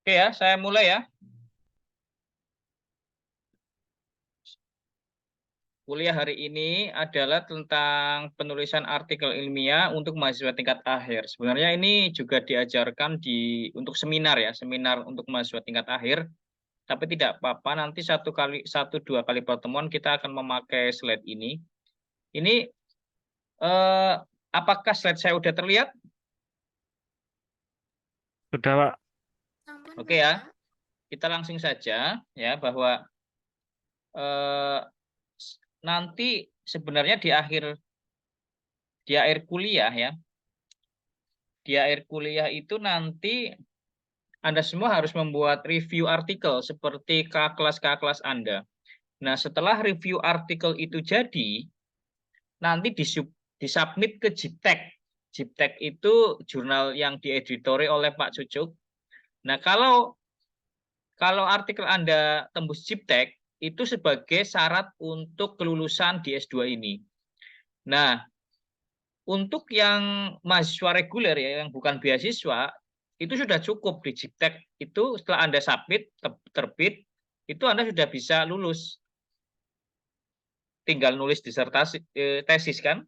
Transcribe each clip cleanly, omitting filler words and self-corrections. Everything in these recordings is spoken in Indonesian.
Oke ya, saya mulai ya. Kuliah hari ini adalah tentang penulisan artikel ilmiah untuk mahasiswa tingkat akhir. Sebenarnya ini juga diajarkan untuk seminar ya, seminar untuk mahasiswa tingkat akhir. Tapi tidak apa-apa, nanti satu dua kali pertemuan kita akan memakai slide ini. Ini eh, apakah slide saya udah terlihat? Sudah, Pak. Oke ya, kita langsung saja ya bahwa eh, nanti sebenarnya di akhir kuliah ya. Di akhir kuliah itu nanti Anda semua harus membuat review artikel seperti kelas Anda. Nah, setelah review artikel itu jadi, nanti disubmit ke JIPTEK. JIPTEK itu jurnal yang dieditori oleh Pak Cucuk. Nah, kalau kalau artikel Anda tembus JIPTEK, itu sebagai syarat untuk kelulusan di S2 ini. Nah, untuk yang mahasiswa reguler ya, yang bukan beasiswa, itu sudah cukup di JIPTEK. Itu setelah Anda submit, terbit, itu Anda sudah bisa lulus. Tinggal nulis disertasi, tesis kan.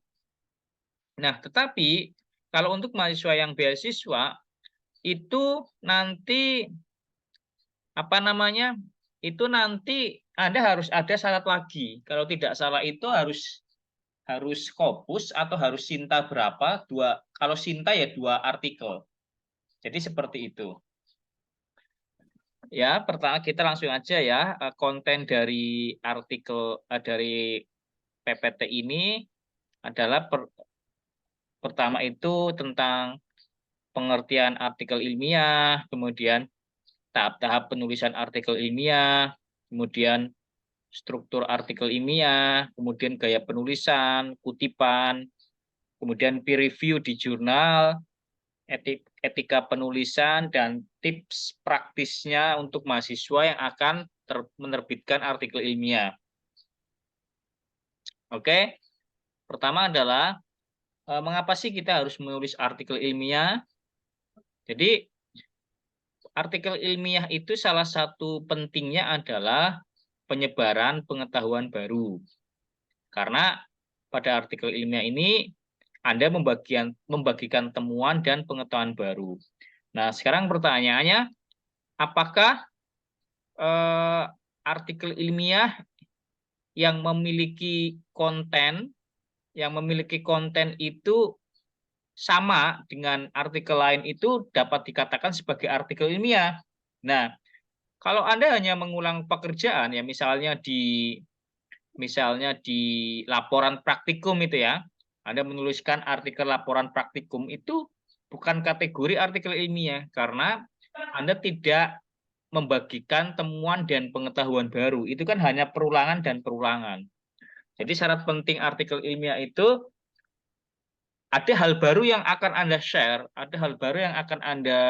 Nah, tetapi kalau untuk mahasiswa yang beasiswa, itu nanti, apa namanya, itu nanti Anda harus ada syarat lagi. Kalau tidak salah itu harus harus Scopus atau harus Sinta berapa, dua, kalau Sinta ya 2 artikel. Jadi seperti itu. Ya, pertama kita langsung aja ya, konten dari artikel dari PPT ini adalah pertama itu tentang pengertian artikel ilmiah, kemudian tahap-tahap penulisan artikel ilmiah, kemudian struktur artikel ilmiah, kemudian gaya penulisan, kutipan, kemudian peer review di jurnal, etika penulisan, dan tips praktisnya untuk mahasiswa yang akan menerbitkan artikel ilmiah. Oke, pertama adalah mengapa sih kita harus menulis artikel ilmiah? Jadi, artikel ilmiah itu salah satu pentingnya adalah penyebaran pengetahuan baru. Karena pada artikel ilmiah ini Anda membagikan temuan dan pengetahuan baru. Nah, sekarang pertanyaannya, apakah eh, artikel ilmiah yang memiliki konten itu sama dengan artikel lain itu dapat dikatakan sebagai artikel ilmiah. Nah, kalau Anda hanya mengulang pekerjaan ya misalnya di laporan praktikum itu ya, Anda menuliskan artikel laporan praktikum itu bukan kategori artikel ilmiah karena Anda tidak membagikan temuan dan pengetahuan baru. Itu kan hanya perulangan dan perulangan. Jadi syarat penting artikel ilmiah itu ada hal baru yang akan Anda share, ada hal baru yang akan Anda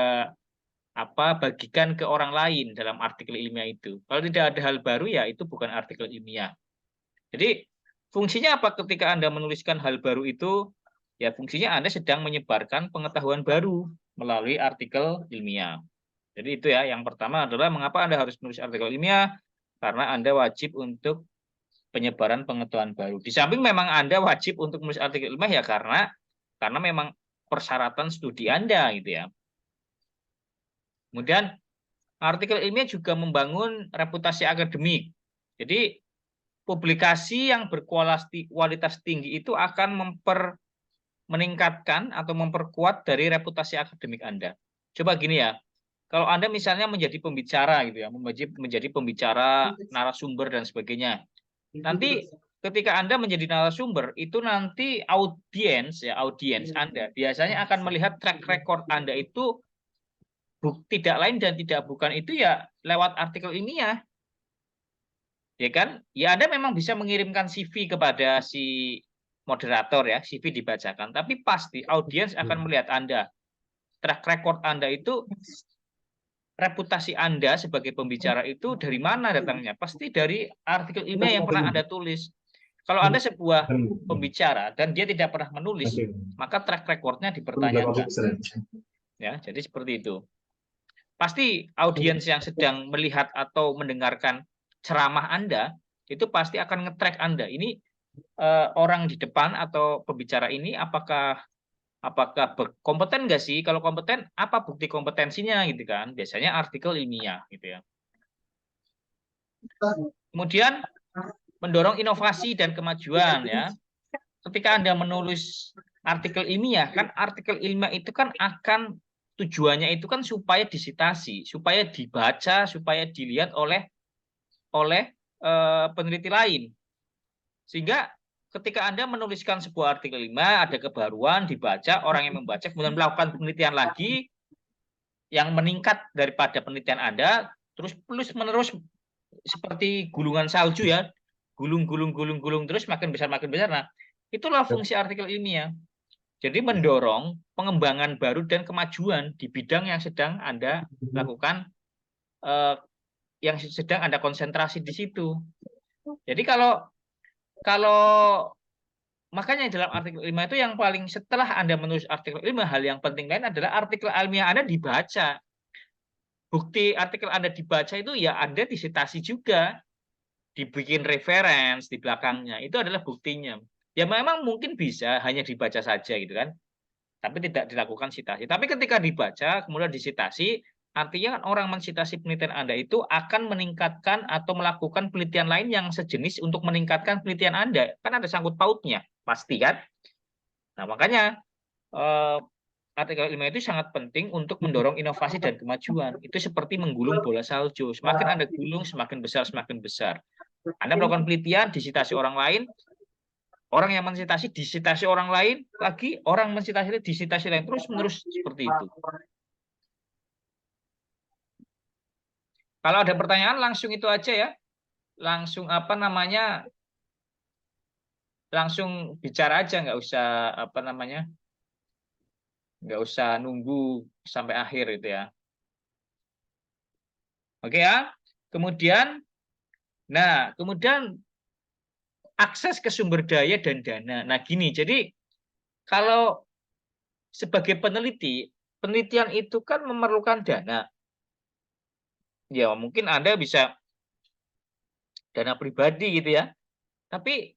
bagikan ke orang lain dalam artikel ilmiah itu. Kalau tidak ada hal baru ya itu bukan artikel ilmiah. Jadi fungsinya apa ketika Anda menuliskan hal baru itu? Ya fungsinya Anda sedang menyebarkan pengetahuan baru melalui artikel ilmiah. Jadi itu ya, yang pertama adalah mengapa Anda harus menulis artikel ilmiah? Karena Anda wajib untuk penyebaran pengetahuan baru. Di samping memang Anda wajib untuk menulis artikel ilmiah ya karena memang persyaratan studi Anda gitu ya. Kemudian artikel ilmiah juga membangun reputasi akademik. Jadi publikasi yang berkualitas tinggi itu akan meningkatkan atau memperkuat dari reputasi akademik Anda. Coba gini ya, kalau Anda misalnya menjadi pembicara gitu ya, menjadi pembicara narasumber dan sebagainya. Nanti ketika Anda menjadi narasumber, itu nanti audiens Anda biasanya akan melihat track record Anda itu tidak lain dan tidak bukan itu ya lewat artikel ilmiah. Ya kan? Ya Anda memang bisa mengirimkan CV kepada si moderator ya, CV dibacakan, tapi pasti audiens akan melihat Anda. Track record Anda itu, reputasi Anda sebagai pembicara itu dari mana datangnya? Pasti dari artikel ilmiah yang pernah Anda tulis. Kalau Anda sebuah pembicara dan dia tidak pernah menulis, maka track recordnya dipertanyakan. Ya, jadi seperti itu. pasti audiens yang sedang melihat atau mendengarkan ceramah Anda itu pasti akan nge-track Anda. Ini orang di depan atau pembicara ini apakah kompeten nggak sih? Kalau kompeten, apa bukti kompetensinya gitu kan? Biasanya artikel ilmiah gitu ya. Kemudian mendorong inovasi dan kemajuan ya. Ketika Anda menulis artikel ilmiah, kan artikel ilmiah itu kan akan tujuannya itu kan supaya disitasi, supaya dibaca, supaya dilihat oleh peneliti lain. Sehingga ketika Anda menuliskan sebuah artikel ilmiah, ada kebaruan, dibaca, orang yang membaca, kemudian melakukan penelitian lagi yang meningkat daripada penelitian Anda, terus menerus seperti gulungan salju ya, gulung terus makin besar. Nah, itulah fungsi artikel ilmiah. Jadi mendorong pengembangan baru dan kemajuan di bidang yang sedang Anda lakukan, yang sedang Anda konsentrasi di situ. Jadi kalau makanya dalam artikel ilmiah itu yang paling, setelah Anda menulis artikel ilmiah, hal yang penting lain adalah artikel ilmiah Anda dibaca. Bukti artikel Anda dibaca itu ya Anda disitasi juga, dibikin reference di belakangnya. Itu adalah buktinya. Ya memang mungkin bisa hanya dibaca saja gitu kan, tapi tidak dilakukan sitasi. Tapi ketika dibaca kemudian disitasi, artinya kan orang mensitasi penelitian Anda itu akan meningkatkan atau melakukan penelitian lain yang sejenis untuk meningkatkan penelitian Anda. Kan ada sangkut pautnya, pasti kan? Nah, makanya artikel ilmiah itu sangat penting untuk mendorong inovasi dan kemajuan. Itu seperti menggulung bola salju. Semakin Anda gulung, semakin besar, semakin besar. Anda melakukan penelitian, disitasi orang lain, orang yang mensitasi disitasi orang lain, lagi orang mensitasi disitasi lain, terus menerus seperti itu. Kalau ada pertanyaan langsung itu aja ya, langsung langsung bicara aja, nggak usah nggak usah nunggu sampai akhir itu ya. Oke ya. Kemudian akses ke sumber daya dan dana. Nah gini, jadi kalau sebagai peneliti, penelitian itu kan memerlukan dana. Ya mungkin Anda bisa dana pribadi gitu ya. Tapi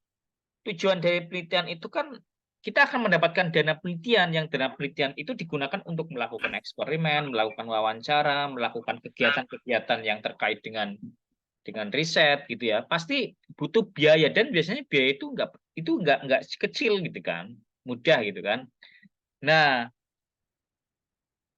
tujuan dari penelitian itu kan kita akan mendapatkan dana penelitian, yang dana penelitian itu digunakan untuk melakukan eksperimen, melakukan wawancara, melakukan kegiatan-kegiatan yang terkait dengan riset gitu ya. Pasti butuh biaya, dan biasanya biaya itu nggak kecil gitu kan, mudah gitu kan. Nah,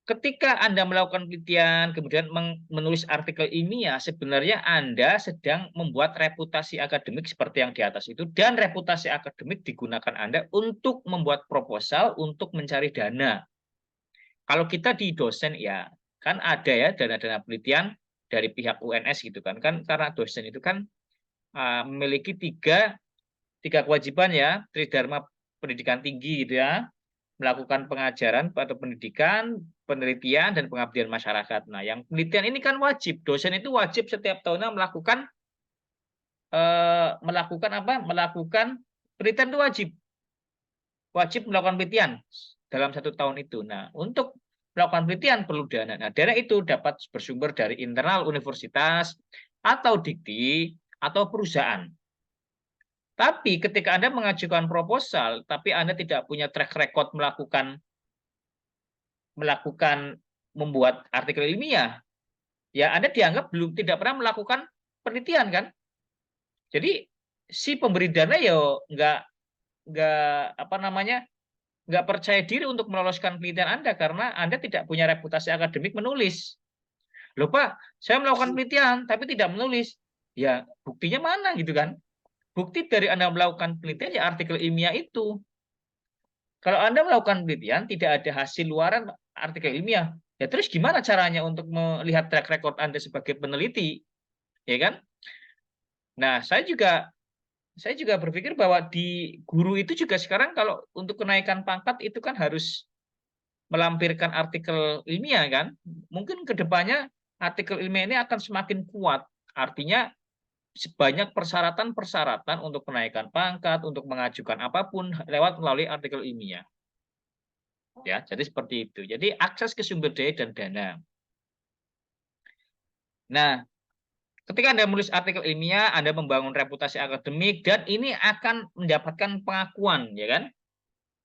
ketika Anda melakukan penelitian, kemudian menulis artikel ilmiah, sebenarnya Anda sedang membuat reputasi akademik seperti yang di atas itu, dan reputasi akademik digunakan Anda untuk membuat proposal untuk mencari dana. Kalau kita di dosen ya, kan ada ya dana-dana penelitian dari pihak UNS gitu kan. Karena dosen itu kan memiliki tiga kewajiban ya, tridharma pendidikan tinggi gitu ya, melakukan pengajaran atau pendidikan, penelitian, dan pengabdian masyarakat. Nah, yang penelitian ini kan wajib, dosen itu wajib setiap tahunnya melakukan penelitian, itu wajib melakukan penelitian dalam 1 tahun itu. Nah, untuk melakukan penelitian perlu dana. Nah, dana itu dapat bersumber dari internal universitas atau dikti atau perusahaan. Tapi ketika Anda mengajukan proposal, tapi Anda tidak punya track record membuat artikel ilmiah, ya Anda dianggap tidak pernah melakukan penelitian kan. Jadi si pemberi dana ya nggak nggak percaya diri untuk meloloskan penelitian Anda karena Anda tidak punya reputasi akademik menulis. Loh Pak, saya melakukan penelitian tapi tidak menulis. Ya buktinya mana gitu kan? Bukti dari Anda melakukan penelitian ya artikel ilmiah itu. Kalau Anda melakukan penelitian, tidak ada hasil luaran artikel ilmiah, ya terus gimana caranya untuk melihat track record Anda sebagai peneliti, ya kan? Nah, saya juga berpikir bahwa di guru itu juga sekarang kalau untuk kenaikan pangkat itu kan harus melampirkan artikel ilmiah kan? Mungkin ke depannya artikel ilmiah ini akan semakin kuat. Artinya sebanyak persyaratan-persyaratan untuk kenaikan pangkat, untuk mengajukan apapun lewat melalui artikel ilmiah. Ya, jadi seperti itu. Jadi akses ke sumber daya dan dana. Nah, ketika Anda menulis artikel ilmiah, Anda membangun reputasi akademik, dan ini akan mendapatkan pengakuan, ya kan?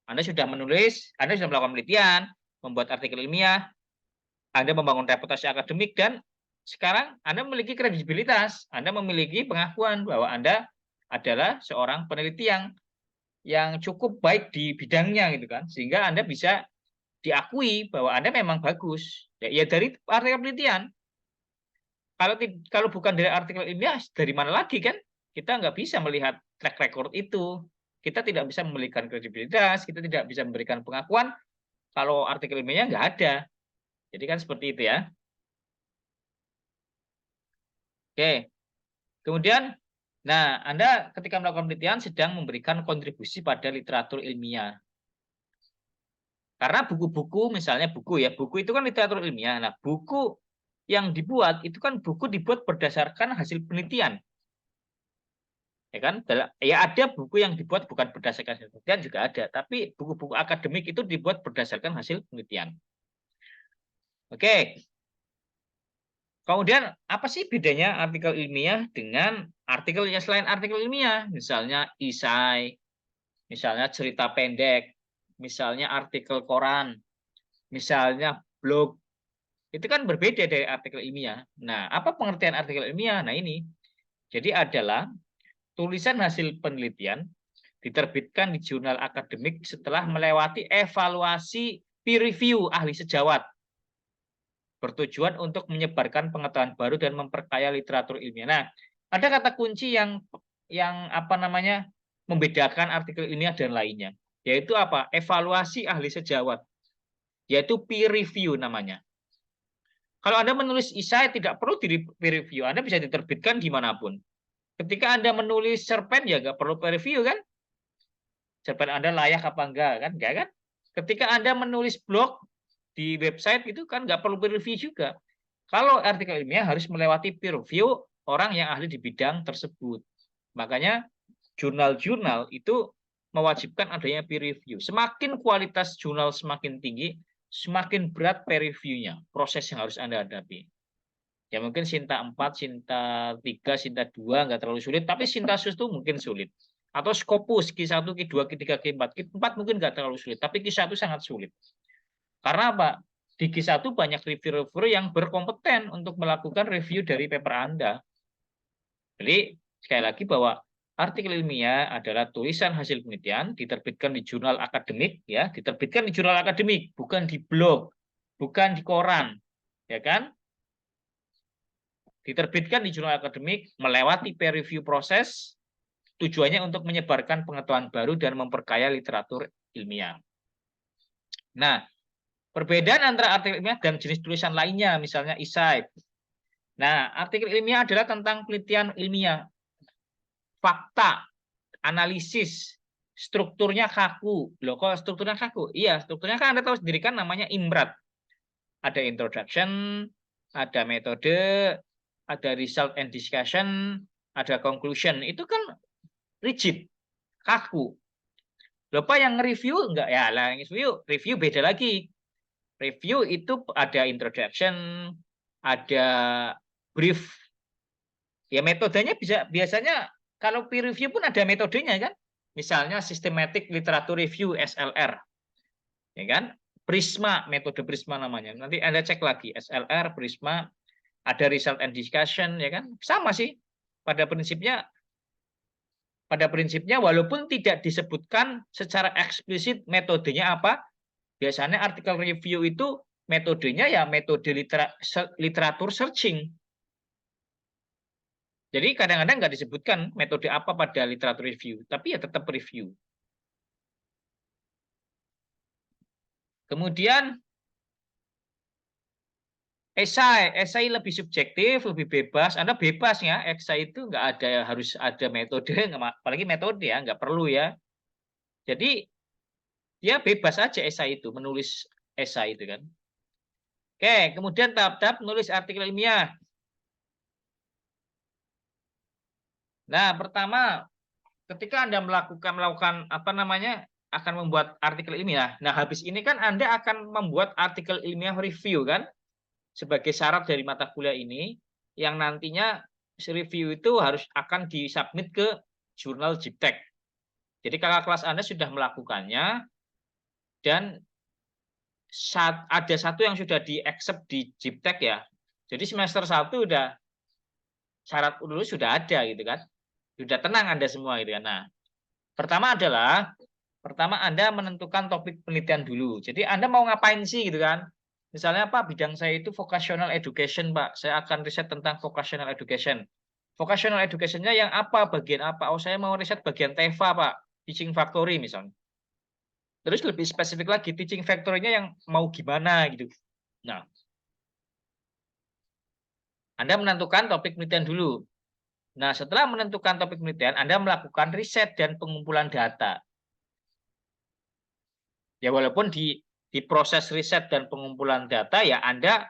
Anda sudah menulis, Anda sudah melakukan penelitian, membuat artikel ilmiah, Anda membangun reputasi akademik, dan sekarang Anda memiliki kredibilitas, Anda memiliki pengakuan bahwa Anda adalah seorang peneliti yang cukup baik di bidangnya, gitu kan? Sehingga Anda bisa diakui bahwa Anda memang bagus. Ya dari artikel penelitian. Kalau bukan dari artikel ilmiah, dari mana lagi kan? Kita nggak bisa melihat track record itu. Kita tidak bisa memberikan kredibilitas, kita tidak bisa memberikan pengakuan kalau artikel ilmiahnya nggak ada. Jadi kan seperti itu ya. Oke. Kemudian, nah Anda ketika melakukan penelitian sedang memberikan kontribusi pada literatur ilmiah. Karena buku-buku, misalnya buku ya, buku itu kan literatur ilmiah. Nah, buku yang dibuat itu kan buku dibuat berdasarkan hasil penelitian. Ya kan, ya ada buku yang dibuat bukan berdasarkan hasil penelitian juga ada, tapi buku-buku akademik itu dibuat berdasarkan hasil penelitian. Oke, kemudian apa sih bedanya artikel ilmiah dengan artikel yang selain artikel ilmiah, misalnya esai, misalnya cerita pendek, misalnya artikel koran, misalnya blog, itu kan berbeda dari artikel ilmiah. Nah, apa pengertian artikel ilmiah? Nah ini, jadi adalah tulisan hasil penelitian diterbitkan di jurnal akademik setelah melewati evaluasi peer review ahli sejawat, bertujuan untuk menyebarkan pengetahuan baru dan memperkaya literatur ilmiah. Nah, ada kata kunci yang apa namanya membedakan artikel ilmiah dan lainnya, yaitu apa? Evaluasi ahli sejawat, yaitu peer review namanya. Kalau Anda menulis esai tidak perlu di peer review, Anda bisa diterbitkan dimanapun. Ketika Anda menulis cerpen ya nggak perlu peer review kan? Cerpen Anda layak apa enggak kan? Enggak kan? Ketika Anda menulis blog di website itu kan nggak perlu peer review juga. Kalau artikel ilmiah harus melewati peer review orang yang ahli di bidang tersebut. Makanya jurnal-jurnal itu mewajibkan adanya peer review. Semakin kualitas jurnal semakin tinggi, semakin berat peer review-nya, proses yang harus Anda hadapi. Ya mungkin Sinta 4, Sinta 3, Sinta 2 nggak terlalu sulit, tapi Sinta Sus itu mungkin sulit. Atau Scopus, Q1, Q2, Q3, Q4. Q4 mungkin nggak terlalu sulit, tapi Q1 sangat sulit. Karena apa? Di Q1 banyak reviewer yang berkompeten untuk melakukan review dari paper Anda. Jadi sekali lagi bahwa artikel ilmiah adalah tulisan hasil penelitian diterbitkan di jurnal akademik, ya, diterbitkan di jurnal akademik, bukan di blog, bukan di koran, ya kan? Diterbitkan di jurnal akademik, melewati peer review proses, tujuannya untuk menyebarkan pengetahuan baru dan memperkaya literatur ilmiah. Nah, perbedaan antara artikel ilmiah dan jenis tulisan lainnya, misalnya esai. Nah, artikel ilmiah adalah tentang penelitian ilmiah, fakta, analisis, strukturnya kaku. Loh, kok strukturnya kaku? Iya, strukturnya kan Anda tahu sendiri kan namanya IMRAT. Ada introduction, ada metode, ada result and discussion, ada conclusion. Itu kan rigid, kaku. Lupa yang review enggak ya, lah review beda lagi. Review itu ada introduction, ada brief. Ya metodenya biasanya kalau peer review pun ada metodenya kan. Misalnya systematic literature review SLR. Ya kan? Prisma, metode Prisma namanya. Nanti Anda cek lagi SLR, Prisma, ada result and discussion ya kan? Sama sih. Pada prinsipnya walaupun tidak disebutkan secara eksplisit metodenya apa, biasanya artikel review itu metodenya ya metode literatur searching. Jadi kadang-kadang nggak disebutkan metode apa pada literatur review, tapi ya tetap review. Kemudian esai lebih subjektif, lebih bebas. Anda bebas ya, esai itu nggak ada harus ada metode, apalagi metode ya, nggak perlu ya. Jadi dia bebas aja esai itu, menulis esai itu kan. Oke, kemudian tahap-tahap menulis artikel ilmiah. Nah, pertama ketika Anda melakukan apa namanya akan membuat artikel ilmiah. Nah, habis ini kan Anda akan membuat artikel ilmiah review kan sebagai syarat dari mata kuliah ini. yang nantinya review itu akan disubmit ke jurnal JIPTEK. Jadi kakak kelas Anda sudah melakukannya dan ada satu yang sudah di-accept di JIPTEK ya. Jadi semester 1 udah syarat lulus sudah ada gitu kan. Sudah tenang Anda semua gitu kan. Nah, pertama Anda menentukan topik penelitian dulu. Jadi Anda mau ngapain sih gitu kan? Misalnya Pak, bidang saya itu vocational education, Pak. Saya akan riset tentang vocational education. Vocational education-nya yang apa? Bagian apa? Oh, saya mau riset bagian TEFA, Pak. Teaching Factory misalnya. Terus lebih spesifik lagi, teaching factory-nya yang mau gimana gitu. Nah, Anda menentukan topik penelitian dulu. Nah, setelah menentukan topik penelitian, Anda melakukan riset dan pengumpulan data. Ya, walaupun di proses riset dan pengumpulan data ya Anda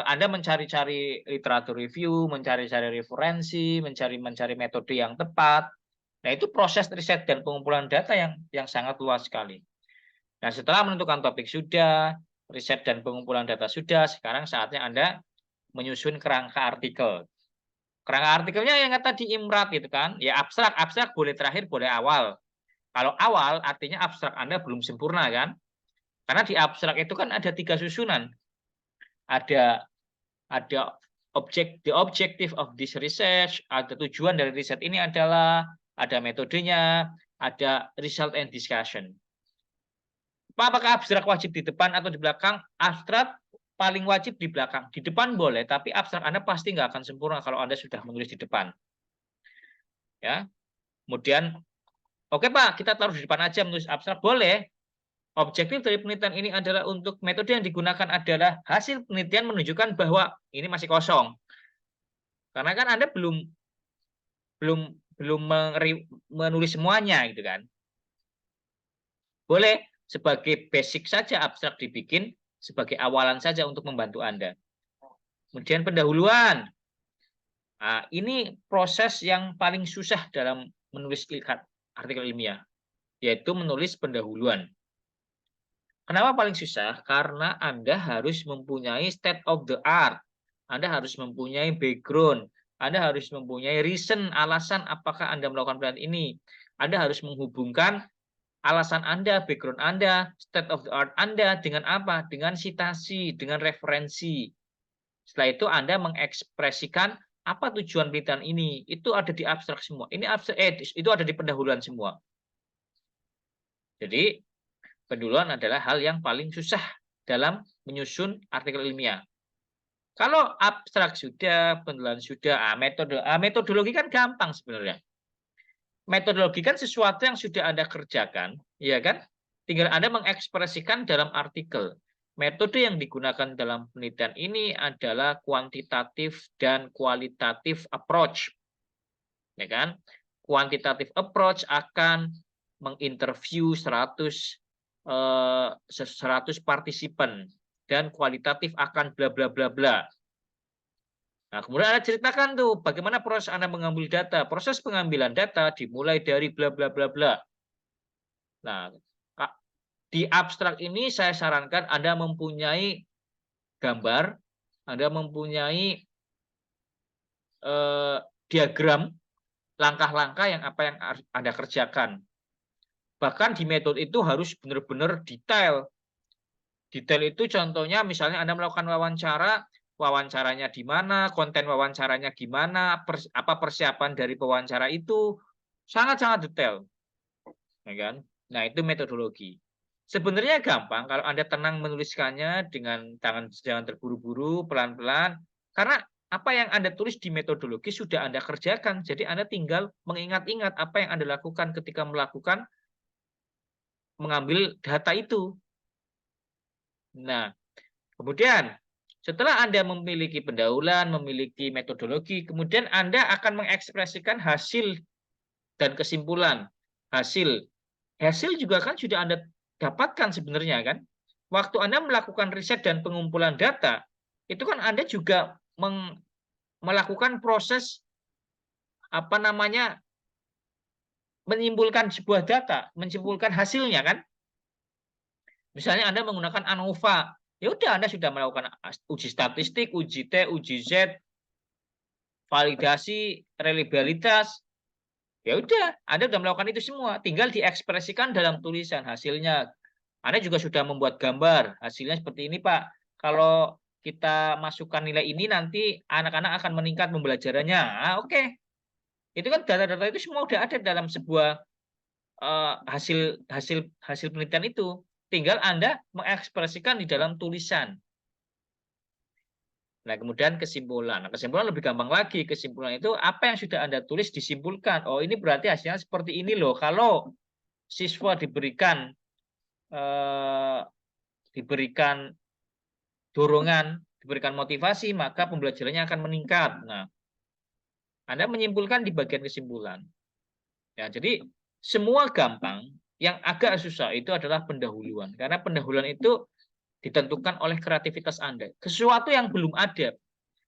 Anda mencari-cari literatur review, mencari-cari referensi, mencari metode yang tepat. Nah, itu proses riset dan pengumpulan data yang sangat luas sekali. Nah, setelah menentukan topik sudah, riset dan pengumpulan data sudah, sekarang saatnya Anda menyusun kerangka artikel. Kerangka artikelnya yang tadi Imrat gitu kan, ya abstrak boleh terakhir, boleh awal. Kalau awal artinya abstrak Anda belum sempurna kan? Karena di abstrak itu kan ada 3 susunan. Ada the objective of this research, ada tujuan dari riset ini adalah, ada metodenya, ada result and discussion. Apakah abstrak wajib di depan atau di belakang? Abstrak paling wajib di belakang. Di depan boleh, tapi abstrak Anda pasti nggak akan sempurna kalau Anda sudah menulis di depan. Ya, kemudian, oke Pak, kita taruh di depan aja menulis abstrak, boleh. Objektif dari penelitian ini adalah untuk metode yang digunakan adalah hasil penelitian menunjukkan bahwa ini masih kosong. Karena kan Anda belum menulis semuanya gitu kan. Boleh sebagai basic saja abstrak dibikin sebagai awalan saja untuk membantu Anda. Kemudian pendahuluan. Nah, ini proses yang paling susah dalam menulis artikel ilmiah, yaitu menulis pendahuluan. Kenapa paling susah? Karena Anda harus mempunyai state of the art. Anda harus mempunyai background. Anda harus mempunyai reason, alasan apakah Anda melakukan penelitian ini. Anda harus menghubungkan alasan Anda, background Anda, state of the art Anda dengan apa? Dengan sitasi, dengan referensi. Setelah itu Anda mengekspresikan apa tujuan penelitian ini. Itu ada di abstrak semua. Itu ada di pendahuluan semua. Jadi pendahuluan adalah hal yang paling susah dalam menyusun artikel ilmiah. Kalau abstrak sudah, pendahuluan sudah, metodologi kan gampang sebenarnya. Metodologi kan sesuatu yang sudah Anda kerjakan, ya kan? Tinggal Anda mengekspresikan dalam artikel. Metode yang digunakan dalam penelitian ini adalah kuantitatif dan kualitatif approach. Ya kan? Kuantitatif approach akan menginterview 100 partisipan dan kualitatif akan bla bla bla bla. Nah, kemudian Anda ceritakan tuh bagaimana proses Anda mengambil data. Proses pengambilan data dimulai dari bla bla bla bla. Nah, di abstrak ini saya sarankan Anda mempunyai gambar, Anda mempunyai diagram langkah-langkah yang Anda kerjakan. Bahkan di metode itu harus benar-benar detail. Detail itu contohnya misalnya Anda melakukan wawancara, wawancaranya di mana, konten wawancaranya gimana, apa persiapan dari pewawancara itu, sangat-sangat detail. Ya kan? Nah, itu metodologi. Sebenarnya gampang kalau Anda tenang menuliskannya dengan jangan terburu-buru, pelan-pelan. Karena apa yang Anda tulis di metodologi sudah Anda kerjakan. Jadi Anda tinggal mengingat-ingat apa yang Anda lakukan ketika mengambil data itu. Nah, kemudian setelah Anda memiliki pendahuluan, memiliki metodologi, kemudian Anda akan mengekspresikan hasil dan kesimpulan. Hasil juga kan sudah Anda dapatkan sebenarnya kan. Waktu Anda melakukan riset dan pengumpulan data, itu kan Anda juga melakukan proses menyimpulkan sebuah data, menyimpulkan hasilnya kan. Misalnya Anda menggunakan ANOVA. Ya udah, Anda sudah melakukan uji statistik, uji T, uji Z, validasi, reliabilitas. Ya udah, Anda sudah melakukan itu semua. Tinggal diekspresikan dalam tulisan hasilnya. Anda juga sudah membuat gambar. Hasilnya seperti ini, Pak. Kalau kita masukkan nilai ini, nanti anak-anak akan meningkat pembelajarannya. Oke. Itu kan data-data itu semua sudah ada dalam sebuah hasil penelitian itu. Tinggal Anda mengekspresikan di dalam tulisan. Nah, kemudian kesimpulan. Nah, kesimpulan lebih gampang lagi. Kesimpulan itu apa yang sudah Anda tulis disimpulkan. Oh, ini berarti hasilnya seperti ini loh. Kalau siswa diberikan dorongan, diberikan motivasi, maka pembelajarannya akan meningkat. Nah, Anda menyimpulkan di bagian kesimpulan. Ya, jadi semua gampang. Yang agak susah itu adalah pendahuluan. Karena pendahuluan itu ditentukan oleh kreativitas Anda. Sesuatu yang belum ada.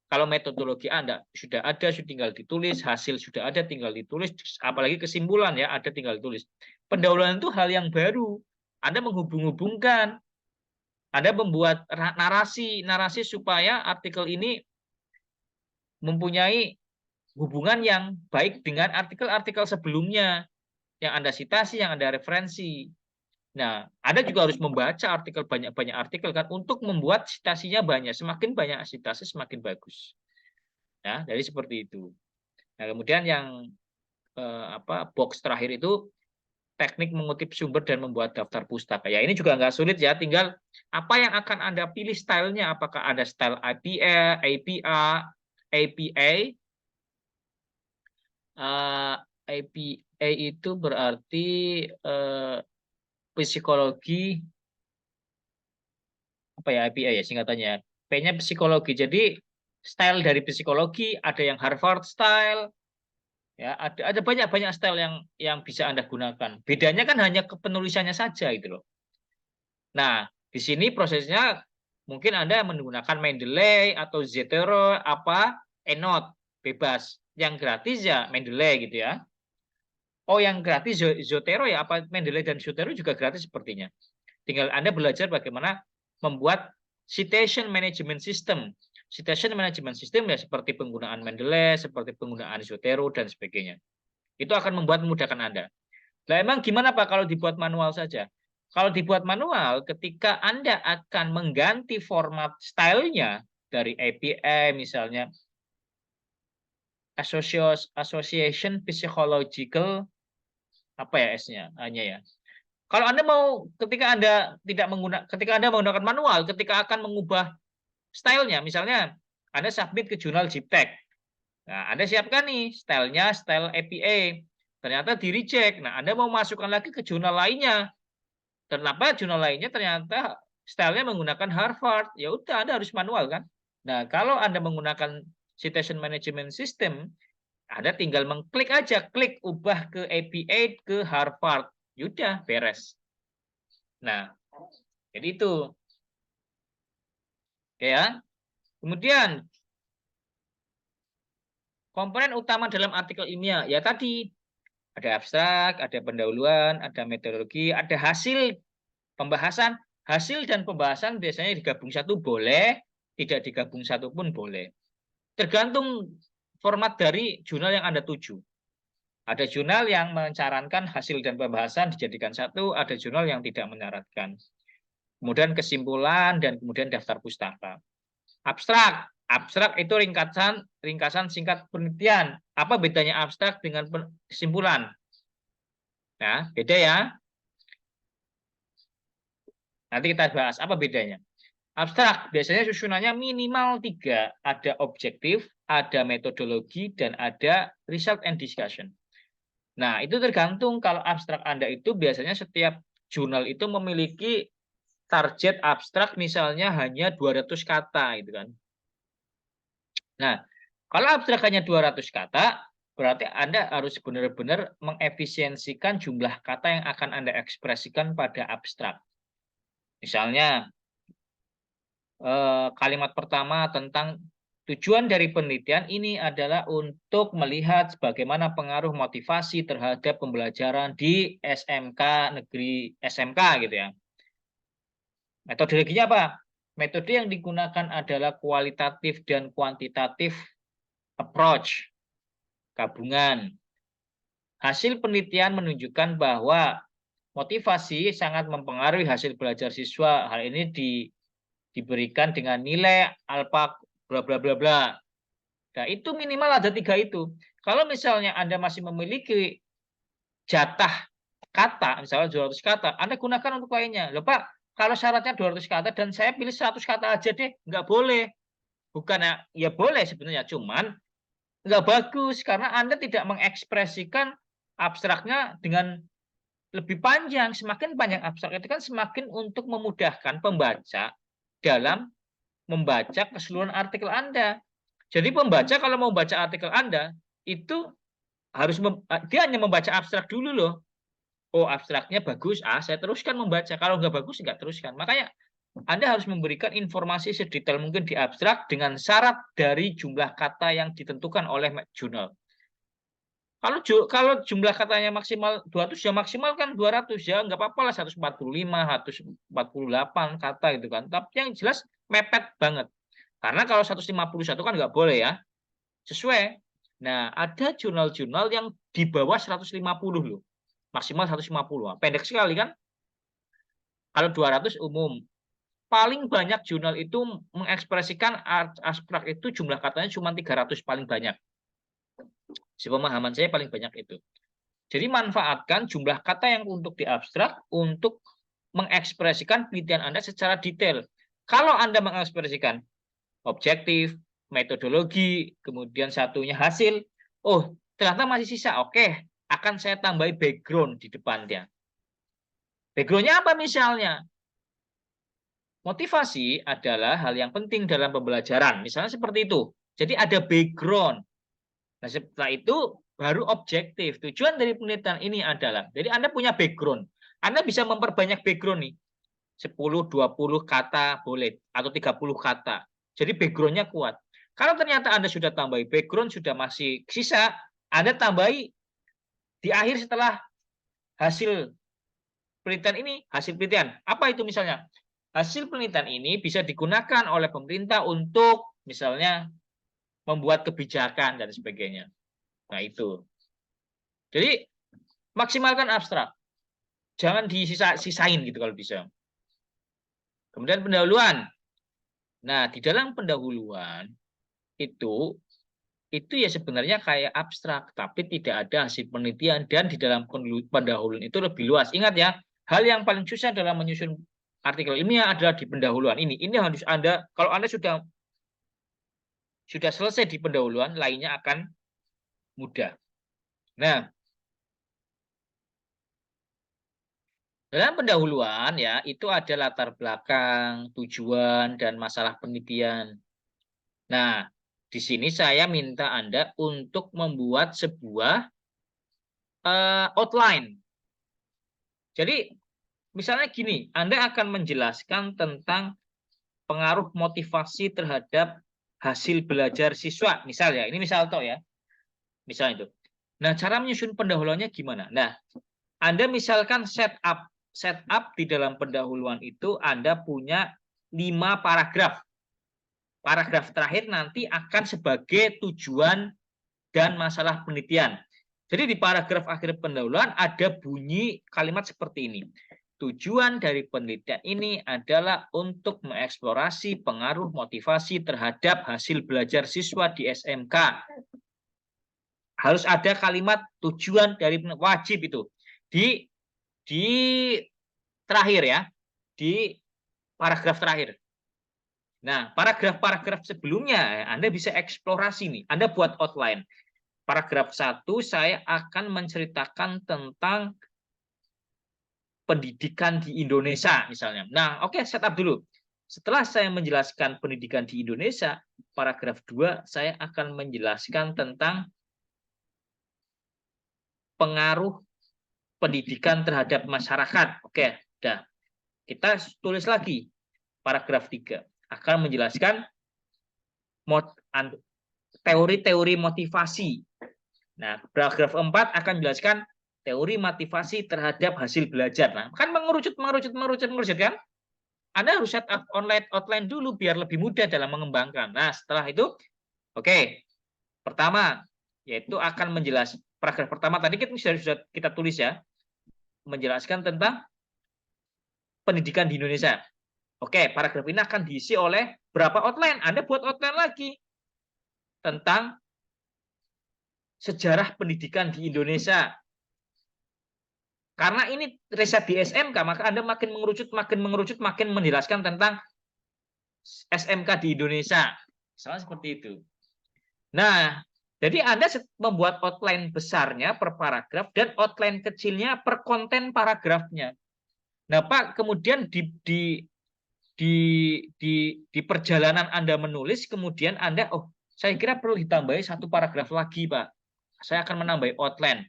Kalau metodologi Anda sudah ada, sudah tinggal ditulis, hasil sudah ada, tinggal ditulis, apalagi kesimpulan ya, ada tinggal ditulis. Pendahuluan itu hal yang baru. Anda menghubung-hubungkan, Anda membuat narasi supaya artikel ini mempunyai hubungan yang baik dengan artikel-artikel sebelumnya yang Anda citasi, yang Anda referensi. Nah, Anda juga harus membaca artikel, banyak-banyak artikel kan untuk membuat citasinya banyak. Semakin banyak citasi semakin bagus. Ya, jadi seperti itu. Nah, kemudian yang box terakhir itu teknik mengutip sumber dan membuat daftar pustaka. Ya, ini juga nggak sulit ya, tinggal apa yang akan Anda pilih stylenya, apakah ada style IPA, APA, APA. APA itu berarti psikologi, apa ya IPA ya singkatannya. P-nya psikologi. Jadi style dari psikologi, ada yang Harvard style, ya ada banyak style yang bisa Anda gunakan. Bedanya kan hanya kepenulisannya saja gitu loh. Nah, di sini prosesnya mungkin Anda menggunakan Mendeley atau Zotero ENOTE bebas. Yang gratis ya Mendeley gitu ya. Oh, yang gratis Zotero ya, apa Mendeley dan Zotero juga gratis sepertinya. Tinggal Anda belajar bagaimana membuat citation management system. Citation management system ya seperti penggunaan Mendeley, seperti penggunaan Zotero dan sebagainya. Itu akan memudahkan Anda. Nah, emang gimana Pak kalau dibuat manual saja? Kalau dibuat manual, ketika Anda akan mengganti format stylenya dari APA misalnya, Association Psychological, apa ya S-nya? Hanya ya. Kalau Anda mau, ketika Anda menggunakan manual, ketika akan mengubah stylenya, misalnya Anda submit ke jurnal JIPTEK. Nah, Anda siapkan nih stylenya, style APA. Ternyata di reject. Nah, Anda mau masukkan lagi ke jurnal lainnya. Kenapa jurnal lainnya ternyata stylenya menggunakan Harvard? Ya udah, Anda harus manual kan. Nah, kalau Anda menggunakan citation management system, Anda tinggal mengklik aja, klik ubah ke APA ke Harvard. Yaudah, beres. Nah, jadi itu. Oke ya. Kemudian, komponen utama dalam artikel ilmiah. Ya tadi, ada abstrak, ada pendahuluan, ada metodologi, ada hasil pembahasan. Hasil dan pembahasan biasanya digabung satu boleh, tidak digabung satu pun boleh. Tergantung format dari jurnal yang Anda tuju. Ada jurnal yang mencarankan hasil dan pembahasan dijadikan satu, ada jurnal yang tidak menyarankan. Kemudian kesimpulan dan kemudian daftar pustaka. Abstrak. Abstrak itu ringkasan singkat penelitian. Apa bedanya abstrak dengan kesimpulan? Nah, beda ya. Nanti kita bahas apa bedanya. Abstrak biasanya susunannya minimal 3. Ada objektif, ada metodologi, dan ada result and discussion. Nah, itu tergantung kalau abstrak Anda itu biasanya setiap jurnal itu memiliki target abstrak misalnya hanya 200 kata gitu kan. Nah, kalau abstrak hanya 200 kata, berarti Anda harus benar-benar mengefisiensikan jumlah kata yang akan Anda ekspresikan pada abstrak. Misalnya, kalimat pertama tentang tujuan dari penelitian ini adalah untuk melihat bagaimana pengaruh motivasi terhadap pembelajaran di SMK negeri SMK gitu ya. Metodologinya apa? Metode yang digunakan adalah kualitatif dan kuantitatif approach, gabungan. Hasil penelitian menunjukkan bahwa motivasi sangat mempengaruhi hasil belajar siswa. Hal ini diberikan dengan nilai alfa bla bla bla bla. Nah, itu minimal ada 3 itu. Kalau misalnya Anda masih memiliki jatah kata, misalnya 200 kata, Anda gunakan untuk lainnya. Loh Pak, kalau syaratnya 200 kata dan saya pilih 100 kata aja deh, nggak boleh. Bukan ya boleh sebenarnya, cuman nggak bagus karena Anda tidak mengekspresikan abstraknya dengan lebih panjang. Semakin panjang abstrak itu kan semakin untuk memudahkan pembaca dalam membaca keseluruhan artikel Anda. Jadi pembaca kalau mau baca artikel Anda itu harus dia hanya membaca abstrak dulu loh. Oh, abstraknya bagus, saya teruskan membaca. Kalau nggak bagus, nggak teruskan. Makanya Anda harus memberikan informasi sedetail mungkin di abstrak dengan syarat dari jumlah kata yang ditentukan oleh jurnal. Kalau jumlah katanya maksimal 200 ya maksimal kan 200 ya, nggak apa-apa lah 145, 148 kata gitu kan. Tapi yang jelas mepet banget. Karena kalau 151 kan nggak boleh ya. Sesuai. Nah, ada jurnal-jurnal yang di bawah 150 loh. Maksimal 150. Pendek sekali kan? Kalau 200 umum. Paling banyak jurnal itu mengekspresikan abstrak itu jumlah katanya cuma 300 paling banyak. Sepemahaman saya paling banyak itu. Jadi manfaatkan jumlah kata yang untuk diabstrak untuk mengekspresikan penelitian Anda secara detail. Kalau Anda mengekspresikan objektif, metodologi, kemudian satunya hasil, oh ternyata masih sisa, oke, akan saya tambahi background di depannya. Backgroundnya apa misalnya? Motivasi adalah hal yang penting dalam pembelajaran, misalnya seperti itu. Jadi ada background. Nah, setelah itu baru objektif. Tujuan dari penelitian ini adalah, jadi Anda punya background. Anda bisa memperbanyak background nih. 10, 20 kata boleh, atau 30 kata. Jadi background-nya kuat. Kalau ternyata Anda sudah tambahi background, sudah masih sisa, Anda tambahi di akhir setelah hasil penelitian ini, hasil penelitian. Apa itu misalnya? Hasil penelitian ini bisa digunakan oleh pemerintah untuk misalnya membuat kebijakan dan sebagainya. Nah, itu. Jadi maksimalkan abstrak. Jangan disisain gitu kalau bisa. Kemudian pendahuluan. Nah, di dalam pendahuluan itu ya sebenarnya kayak abstrak, tapi tidak ada hasil penelitian, dan di dalam pendahuluan itu lebih luas. Ingat ya, hal yang paling susah dalam menyusun artikel ilmiah adalah di pendahuluan ini. Ini harus Anda, kalau Anda sudah selesai di pendahuluan, lainnya akan mudah. Nah, dalam pendahuluan ya, itu ada latar belakang, tujuan, dan masalah penelitian. Nah, di sini saya minta Anda untuk membuat sebuah outline. Jadi, misalnya gini, Anda akan menjelaskan tentang pengaruh motivasi terhadap hasil belajar siswa. Misal ya, ini misal toh ya. Misal itu. Nah, cara menyusun pendahuluannya gimana? Nah, Anda misalkan setup di dalam pendahuluan itu Anda punya 5 paragraf. Paragraf terakhir nanti akan sebagai tujuan dan masalah penelitian. Jadi di paragraf akhir pendahuluan ada bunyi kalimat seperti ini. Tujuan dari penelitian ini adalah untuk mengeksplorasi pengaruh motivasi terhadap hasil belajar siswa di SMK. Harus ada kalimat tujuan dari wajib itu. Di terakhir ya, di paragraf terakhir. Nah, paragraf-paragraf sebelumnya Anda bisa eksplorasi nih. Anda buat outline. Paragraf 1 saya akan menceritakan tentang pendidikan di Indonesia misalnya. Nah, oke, setup dulu. Setelah saya menjelaskan pendidikan di Indonesia, paragraf 2 saya akan menjelaskan tentang pengaruh pendidikan terhadap masyarakat. Oke, udah. Kita tulis lagi paragraf 3 akan menjelaskan teori-teori motivasi. Nah, paragraf 4 akan menjelaskan teori motivasi terhadap hasil belajar. Nah, kan mengerucut kan? Anda harus set up outline dulu biar lebih mudah dalam mengembangkan. Nah, setelah itu, oke. Pertama, yaitu akan menjelaskan paragraf pertama tadi kita sudah kita tulis ya, menjelaskan tentang pendidikan di Indonesia. Oke, paragraf ini akan diisi oleh berapa outline. Anda buat outline lagi tentang sejarah pendidikan di Indonesia. Karena ini riset di SMK, maka Anda makin mengerucut, makin menjelaskan tentang SMK di Indonesia. Misalnya seperti itu. Nah, jadi Anda membuat outline besarnya per paragraf dan outline kecilnya per konten paragrafnya. Nah, Pak, kemudian di perjalanan Anda menulis, kemudian Anda, oh, saya kira perlu ditambahi satu paragraf lagi, Pak. Saya akan menambah outline.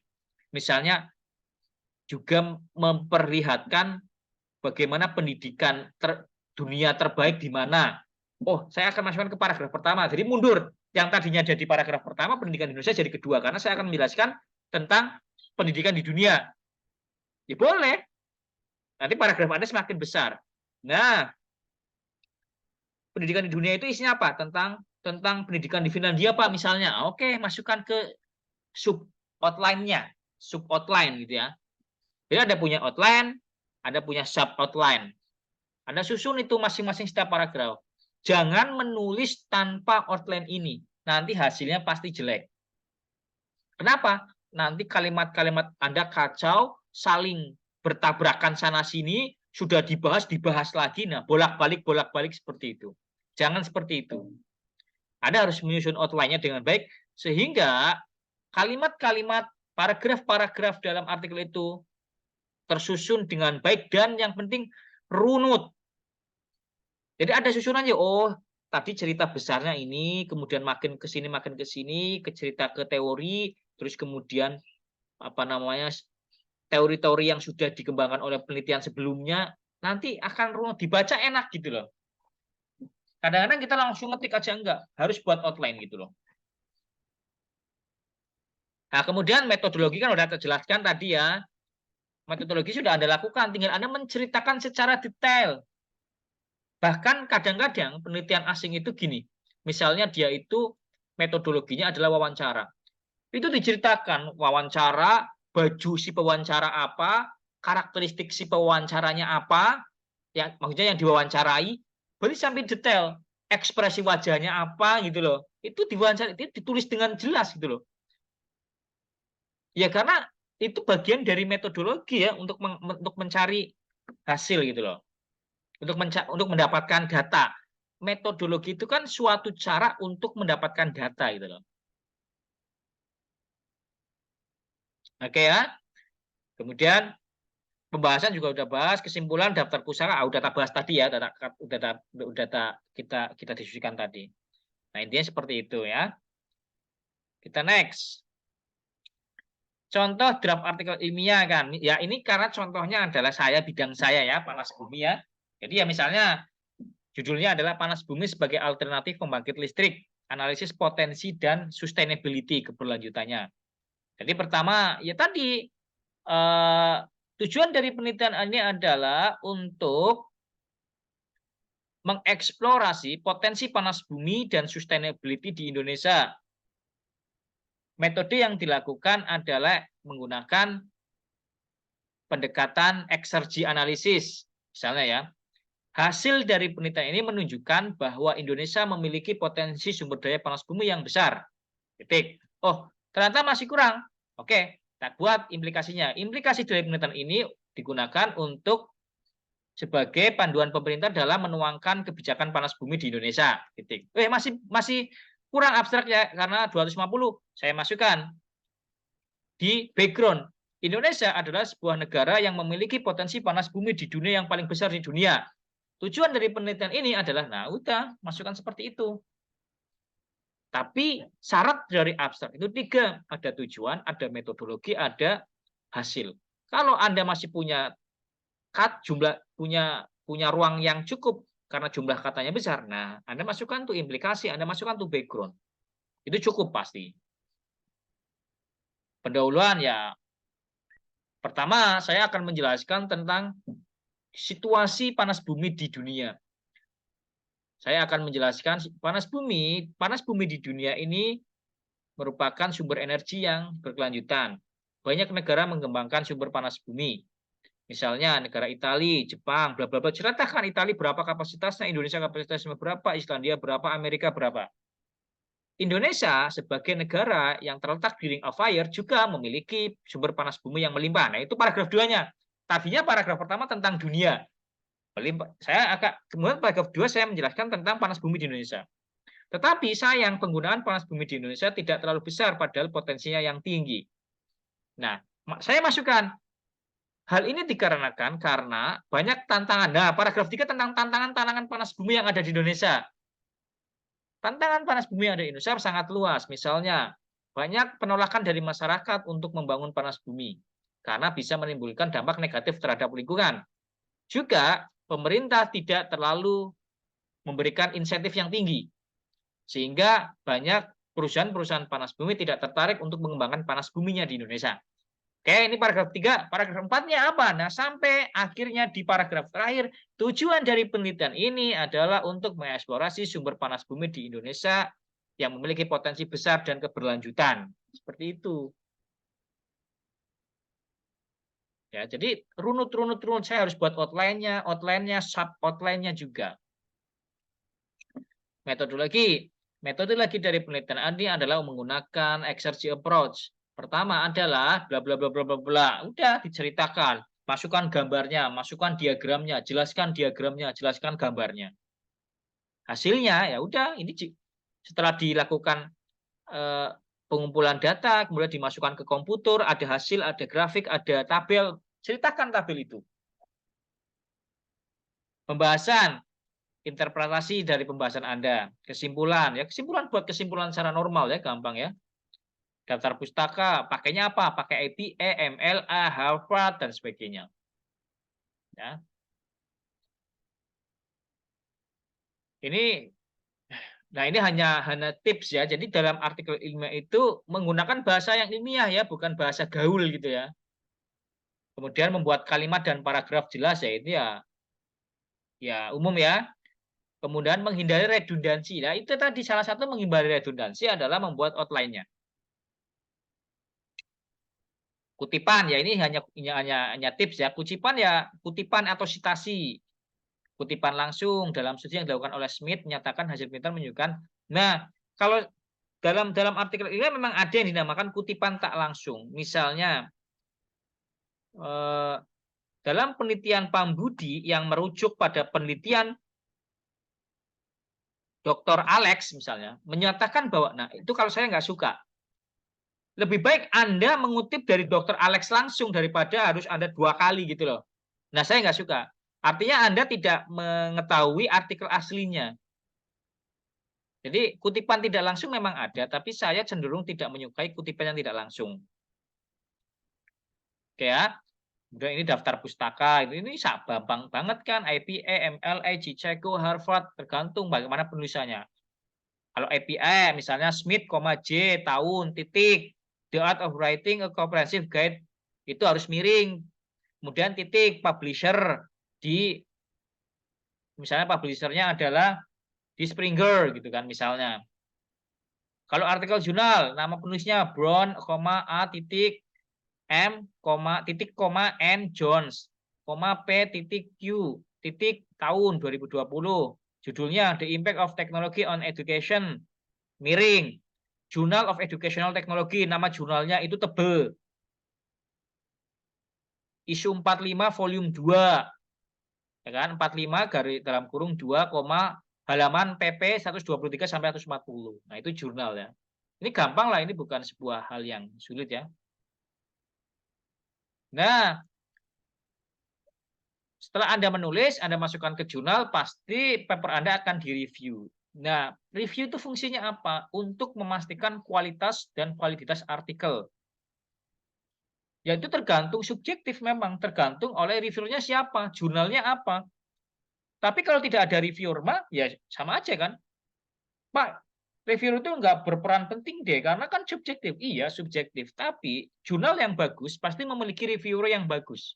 Misalnya, juga memperlihatkan bagaimana pendidikan dunia terbaik di mana. Oh, saya akan masukkan ke paragraf pertama. Jadi mundur. Yang tadinya jadi paragraf pertama, pendidikan di Indonesia jadi kedua. Karena saya akan menjelaskan tentang pendidikan di dunia. Ya boleh. Nanti paragraf Anda semakin besar. Nah, pendidikan di dunia itu isinya apa? Tentang pendidikan di Finlandia, Pak, misalnya. Oke, masukkan ke sub outline-nya. Sub outline gitu ya. Jadi Anda punya outline, Anda punya sub outline. Anda susun itu masing-masing setiap paragraf. Jangan menulis tanpa outline ini. Nanti hasilnya pasti jelek. Kenapa? Nanti kalimat-kalimat Anda kacau, saling bertabrakan sana-sini, sudah dibahas lagi. Nah, bolak-balik seperti itu. Jangan seperti itu. Anda harus menyusun outline-nya dengan baik, sehingga kalimat-kalimat, paragraf-paragraf dalam artikel itu tersusun dengan baik, dan yang penting runut. Jadi ada susunannya. Oh, tadi cerita besarnya ini, kemudian makin ke sini, ke cerita ke teori, terus kemudian apa namanya, teori-teori yang sudah dikembangkan oleh penelitian sebelumnya, nanti akan runut, dibaca enak gitu loh. Kadang-kadang kita langsung ngetik aja enggak, harus buat outline gitu loh. Nah, kemudian metodologi kan udah terjelaskan tadi ya. Metodologi sudah Anda lakukan, tinggal Anda menceritakan secara detail. Bahkan kadang-kadang penelitian asing itu gini, misalnya dia itu metodologinya adalah wawancara. Itu diceritakan wawancara, baju si pewawancara apa, karakteristik si pewawancaranya apa, yang maksudnya yang diwawancarai, berarti sampai detail, ekspresi wajahnya apa gitu loh. Itu diwawancara, itu ditulis dengan jelas gitu loh. Ya karena itu bagian dari metodologi ya, untuk mencari hasil gitu loh. Untuk mendapatkan data. Metodologi itu kan suatu cara untuk mendapatkan data gitu loh. Oke ya. Kemudian pembahasan juga udah bahas, kesimpulan daftar pusaka udah tak bahas tadi ya, kita diskusikan tadi. Nah, intinya seperti itu ya. Kita next. Contoh draft artikel ilmiah kan. Ya, ini karena contohnya adalah bidang saya ya, panas bumi ya. Jadi ya misalnya judulnya adalah panas bumi sebagai alternatif pembangkit listrik, analisis potensi dan sustainability keberlanjutannya. Jadi pertama, ya tadi tujuan dari penelitian ini adalah untuk mengeksplorasi potensi panas bumi dan sustainability di Indonesia. Metode yang dilakukan adalah menggunakan pendekatan eksergi analisis. Misalnya ya, hasil dari penelitian ini menunjukkan bahwa Indonesia memiliki potensi sumber daya panas bumi yang besar. Titik. Oh, ternyata masih kurang. Oke, kita buat implikasinya. Implikasi dari penelitian ini digunakan untuk sebagai panduan pemerintah dalam menuangkan kebijakan panas bumi di Indonesia. Titik. Masih kurang abstrak ya, karena 250. Saya masukkan di background. Indonesia adalah sebuah negara yang memiliki potensi panas bumi di dunia yang paling besar di dunia. Tujuan dari penelitian ini adalah, nah udah, masukkan seperti itu. Tapi syarat dari abstrak itu 3. Ada tujuan, ada metodologi, ada hasil. Kalau Anda masih punya punya ruang yang cukup karena jumlah katanya besar, nah Anda masukkan tuh implikasi, Anda masukkan tuh background. Itu cukup pasti. Pendahuluan ya, pertama saya akan menjelaskan tentang situasi panas bumi di dunia. Saya akan menjelaskan panas bumi di dunia ini merupakan sumber energi yang berkelanjutan. Banyak negara mengembangkan sumber panas bumi. Misalnya negara Italia, Jepang, bla bla bla. Ceritakan Italia berapa kapasitasnya, Indonesia kapasitasnya berapa, Islandia berapa, Amerika berapa. Indonesia sebagai negara yang terletak di Ring of Fire juga memiliki sumber panas bumi yang melimpah. Nah, itu paragraf 2-nya. Tadinya paragraf pertama tentang dunia. Kemudian paragraf 2 saya menjelaskan tentang panas bumi di Indonesia. Tetapi sayang penggunaan panas bumi di Indonesia tidak terlalu besar padahal potensinya yang tinggi. Nah, saya masukkan hal ini dikarenakan karena banyak tantangan. Nah, paragraf 3 tentang tantangan panas bumi yang ada di Indonesia. Tantangan panas bumi yang ada di Indonesia sangat luas. Misalnya, banyak penolakan dari masyarakat untuk membangun panas bumi karena bisa menimbulkan dampak negatif terhadap lingkungan. Juga, pemerintah tidak terlalu memberikan insentif yang tinggi, sehingga banyak perusahaan-perusahaan panas bumi tidak tertarik untuk mengembangkan panas buminya di Indonesia. Oke, ini paragraf 3. Paragraf 4-nya apa? Nah, sampai akhirnya di paragraf terakhir, tujuan dari penelitian ini adalah untuk mengeksplorasi sumber panas bumi di Indonesia yang memiliki potensi besar dan keberlanjutan. Seperti itu. Ya, jadi runut saya harus buat outline-nya, sub-outline-nya juga. Metodologi dari penelitian ini adalah menggunakan exergy approach. Pertama adalah bla bla bla bla bla bla. Udah diceritakan, masukkan gambarnya, masukkan diagramnya, jelaskan diagramnya, jelaskan gambarnya. Hasilnya ya udah ini setelah dilakukan pengumpulan data, kemudian dimasukkan ke komputer, ada hasil, ada grafik, ada tabel, ceritakan tabel itu. Pembahasan, interpretasi dari pembahasan Anda, kesimpulan ya, buat kesimpulan secara normal ya, gampang ya. Daftar pustaka, pakainya apa? Pakai IPA, MLA, Harvard dan sebagainya. Ya. Ini hanya tips ya. Jadi dalam artikel ilmiah itu menggunakan bahasa yang ilmiah ya, bukan bahasa gaul gitu ya. Kemudian membuat kalimat dan paragraf jelas ya, itu ya umum ya. Kemudian menghindari redundansi. Nah, itu tadi salah satu menghindari redundansi adalah membuat outline-nya. Kutipan ya ini hanya tips ya. Kutipan atau sitasi. Kutipan langsung dalam studi yang dilakukan oleh Smith menyatakan hasil penelitian menunjukkan. Nah, kalau dalam artikel ini memang ada yang dinamakan kutipan tak langsung. Misalnya dalam penelitian Pambudi yang merujuk pada penelitian Dr. Alex misalnya menyatakan bahwa, nah itu kalau saya nggak suka. Lebih baik Anda mengutip dari Dr. Alex langsung daripada harus Anda 2 kali gitu loh. Nah saya nggak suka. Artinya Anda tidak mengetahui artikel aslinya. Jadi kutipan tidak langsung memang ada, tapi saya cenderung tidak menyukai kutipan yang tidak langsung. Oke ya. Kemudian ini daftar pustaka, ini gampang banget kan, IPA, MLA, Chicago, Harvard, tergantung bagaimana penulisannya. Kalau IPA misalnya Smith, J, tahun, titik, The Art of Writing a Comprehensive Guide, itu harus miring. Kemudian titik, publisher, misalnya publishernya adalah di Springer gitu kan misalnya. Kalau artikel jurnal, nama penulisnya Brown, A, titik, M, titik, N, Jones, P, titik, Q, titik, tahun 2020. Judulnya The Impact of Technology on Education, miring. Journal of Educational Technology, nama jurnalnya itu tebel. Isu 45 volume 2. Ya kan? 45 garis dalam kurung 2, halaman PP 123 sampai 140. Nah, itu jurnal ya. Ini gampang lah, ini bukan sebuah hal yang sulit ya. Nah, setelah Anda menulis, Anda masukkan ke jurnal, pasti paper Anda akan direview. Nah, review itu fungsinya apa? Untuk memastikan kualitas dan validitas artikel. Ya itu tergantung subjektif memang, tergantung oleh reviewernya siapa, jurnalnya apa. Tapi kalau tidak ada reviewer mah, ya sama aja kan. Pak, reviewer itu nggak berperan penting deh, karena kan subjektif. Iya, subjektif. Tapi jurnal yang bagus pasti memiliki reviewer yang bagus.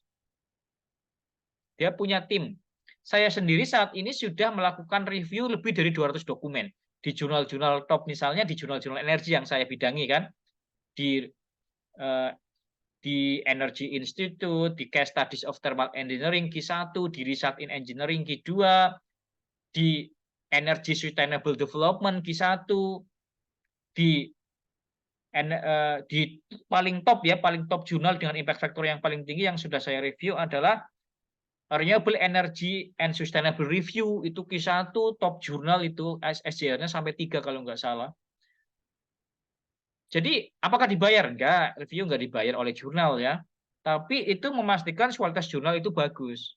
dia punya tim. Saya sendiri saat ini sudah melakukan review lebih dari 200 dokumen di jurnal-jurnal top, misalnya di jurnal-jurnal energi yang saya bidangi kan, di Energy Institute, di Case Studies of Thermal Engineering Q1, di Research in Engineering Q2, di Energy Sustainable Development Q1, di paling top ya, paling top jurnal dengan impact factor yang paling tinggi yang sudah saya review adalah Renewable Energy and Sustainable Review, itu Q1 top jurnal, itu SJR-nya sampai 3 kalau nggak salah. Jadi apakah dibayar? Enggak, review nggak dibayar oleh jurnal ya. Tapi itu memastikan kualitas jurnal itu bagus.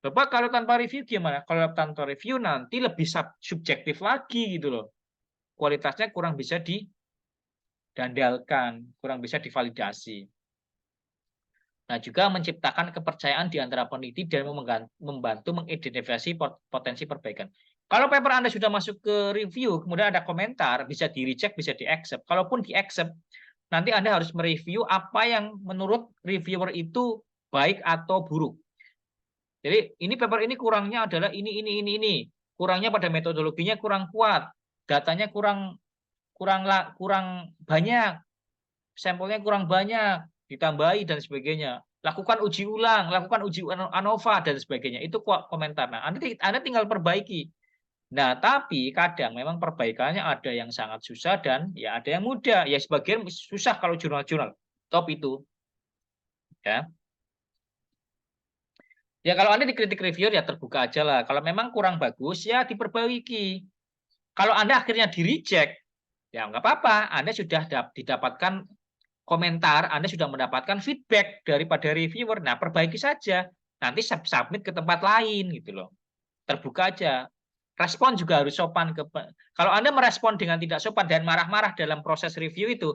Bapak kalau tanpa review gimana? Kalau tanpa review nanti lebih subjektif lagi gitu loh. Kualitasnya kurang bisa didandalkan, kurang bisa divalidasi. Nah, juga menciptakan kepercayaan di antara peneliti dan membantu mengidentifikasi potensi perbaikan. Kalau paper Anda sudah masuk ke review, kemudian ada komentar, bisa di-reject, bisa di-accept. Kalaupun di-accept, nanti Anda harus mereview apa yang menurut reviewer itu baik atau buruk. Jadi, ini paper ini kurangnya adalah ini. Kurangnya pada metodologinya kurang kuat, datanya kurang banyak, sampelnya kurang banyak, ditambahi dan sebagainya. Lakukan uji ulang, lakukan uji ANOVA dan sebagainya. Itu komentar. Nah, Anda tinggal perbaiki. Nah, tapi kadang memang perbaikannya ada yang sangat susah dan ya ada yang mudah. Ya sebagian susah kalau jurnal-jurnal top itu. Ya. Ya kalau Anda dikritik reviewer ya terbuka aja lah. Kalau memang kurang bagus ya diperbaiki. Kalau Anda akhirnya di-reject, ya nggak apa-apa. Anda sudah didapatkan komentar, Anda sudah mendapatkan feedback daripada reviewer. Nah, perbaiki saja. Nanti submit ke tempat lain gitu loh. Terbuka aja. Respon juga harus sopan. Kalau Anda merespon dengan tidak sopan dan marah-marah dalam proses review itu,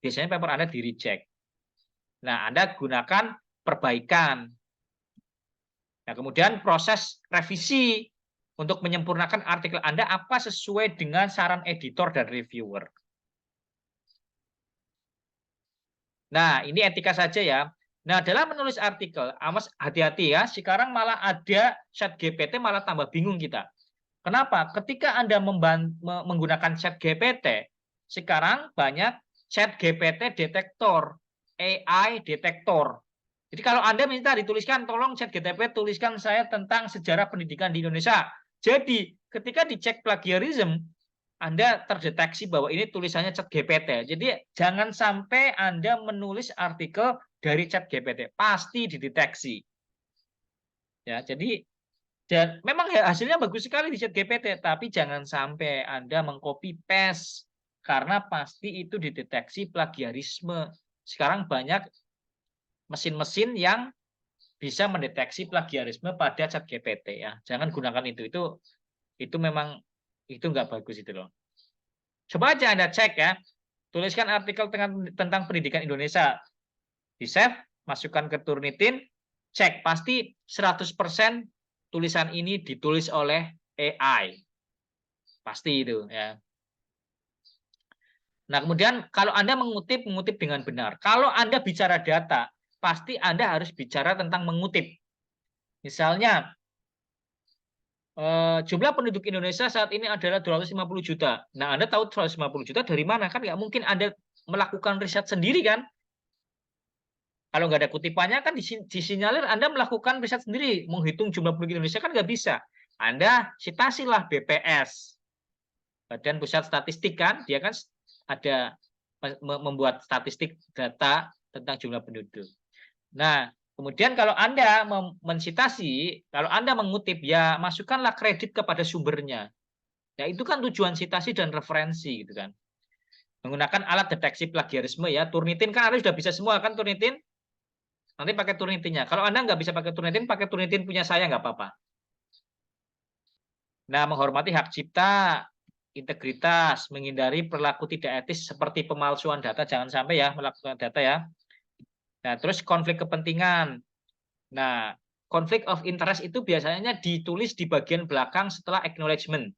biasanya paper Anda di-reject. Nah, Anda gunakan perbaikan. Nah, kemudian proses revisi untuk menyempurnakan artikel Anda apa sesuai dengan saran editor dan reviewer. Nah, ini etika saja ya. Nah, dalam menulis artikel, awas hati-hati ya. Sekarang malah ada ChatGPT malah tambah bingung kita. Kenapa? Ketika Anda menggunakan ChatGPT, sekarang banyak ChatGPT detektor, AI detektor. Jadi kalau Anda minta dituliskan, tolong ChatGPT tuliskan saya tentang sejarah pendidikan di Indonesia. Jadi ketika dicek plagiarism, Anda terdeteksi bahwa ini tulisannya ChatGPT. Jadi jangan sampai Anda menulis artikel dari ChatGPT, pasti dideteksi. Ya, jadi dan memang hasilnya bagus sekali di ChatGPT, tapi jangan sampai Anda mengcopy paste karena pasti itu dideteksi plagiarisme. Sekarang banyak mesin-mesin yang bisa mendeteksi plagiarisme pada ChatGPT ya. Jangan gunakan itu. Itu memang itu nggak bagus itu loh. Coba aja Anda cek ya. Tuliskan artikel tentang pendidikan Indonesia. Di-save, masukkan ke Turnitin, cek pasti 100% tulisan ini ditulis oleh AI. Pasti itu ya. Nah, kemudian kalau Anda mengutip dengan benar. Kalau Anda bicara data, pasti Anda harus bicara tentang mengutip. Misalnya, jumlah penduduk Indonesia saat ini adalah 250 juta. Nah, Anda tahu 250 juta dari mana? Kan nggak mungkin Anda melakukan riset sendiri kan? Kalau nggak ada kutipannya kan disinyalir Anda melakukan riset sendiri, menghitung jumlah penduduk Indonesia kan nggak bisa. Anda citasilah BPS, Badan Pusat Statistik kan, dia kan ada membuat statistik data tentang jumlah penduduk. Nah, kemudian kalau Anda mensitasi, kalau Anda mengutip, ya masukkanlah kredit kepada sumbernya. Ya itu kan tujuan citasi dan referensi gitu kan. Menggunakan alat deteksi plagiarisme ya, Turnitin kan Anda sudah bisa semua kan Turnitin? Nanti pakai Turnitinnya. Kalau Anda nggak bisa pakai Turnitin punya saya nggak apa-apa. Nah, menghormati hak cipta, integritas, menghindari perilaku tidak etis seperti pemalsuan data, jangan sampai ya melakukan data ya. Nah, terus konflik kepentingan. Nah, konflik of interest itu biasanya ditulis di bagian belakang setelah acknowledgement.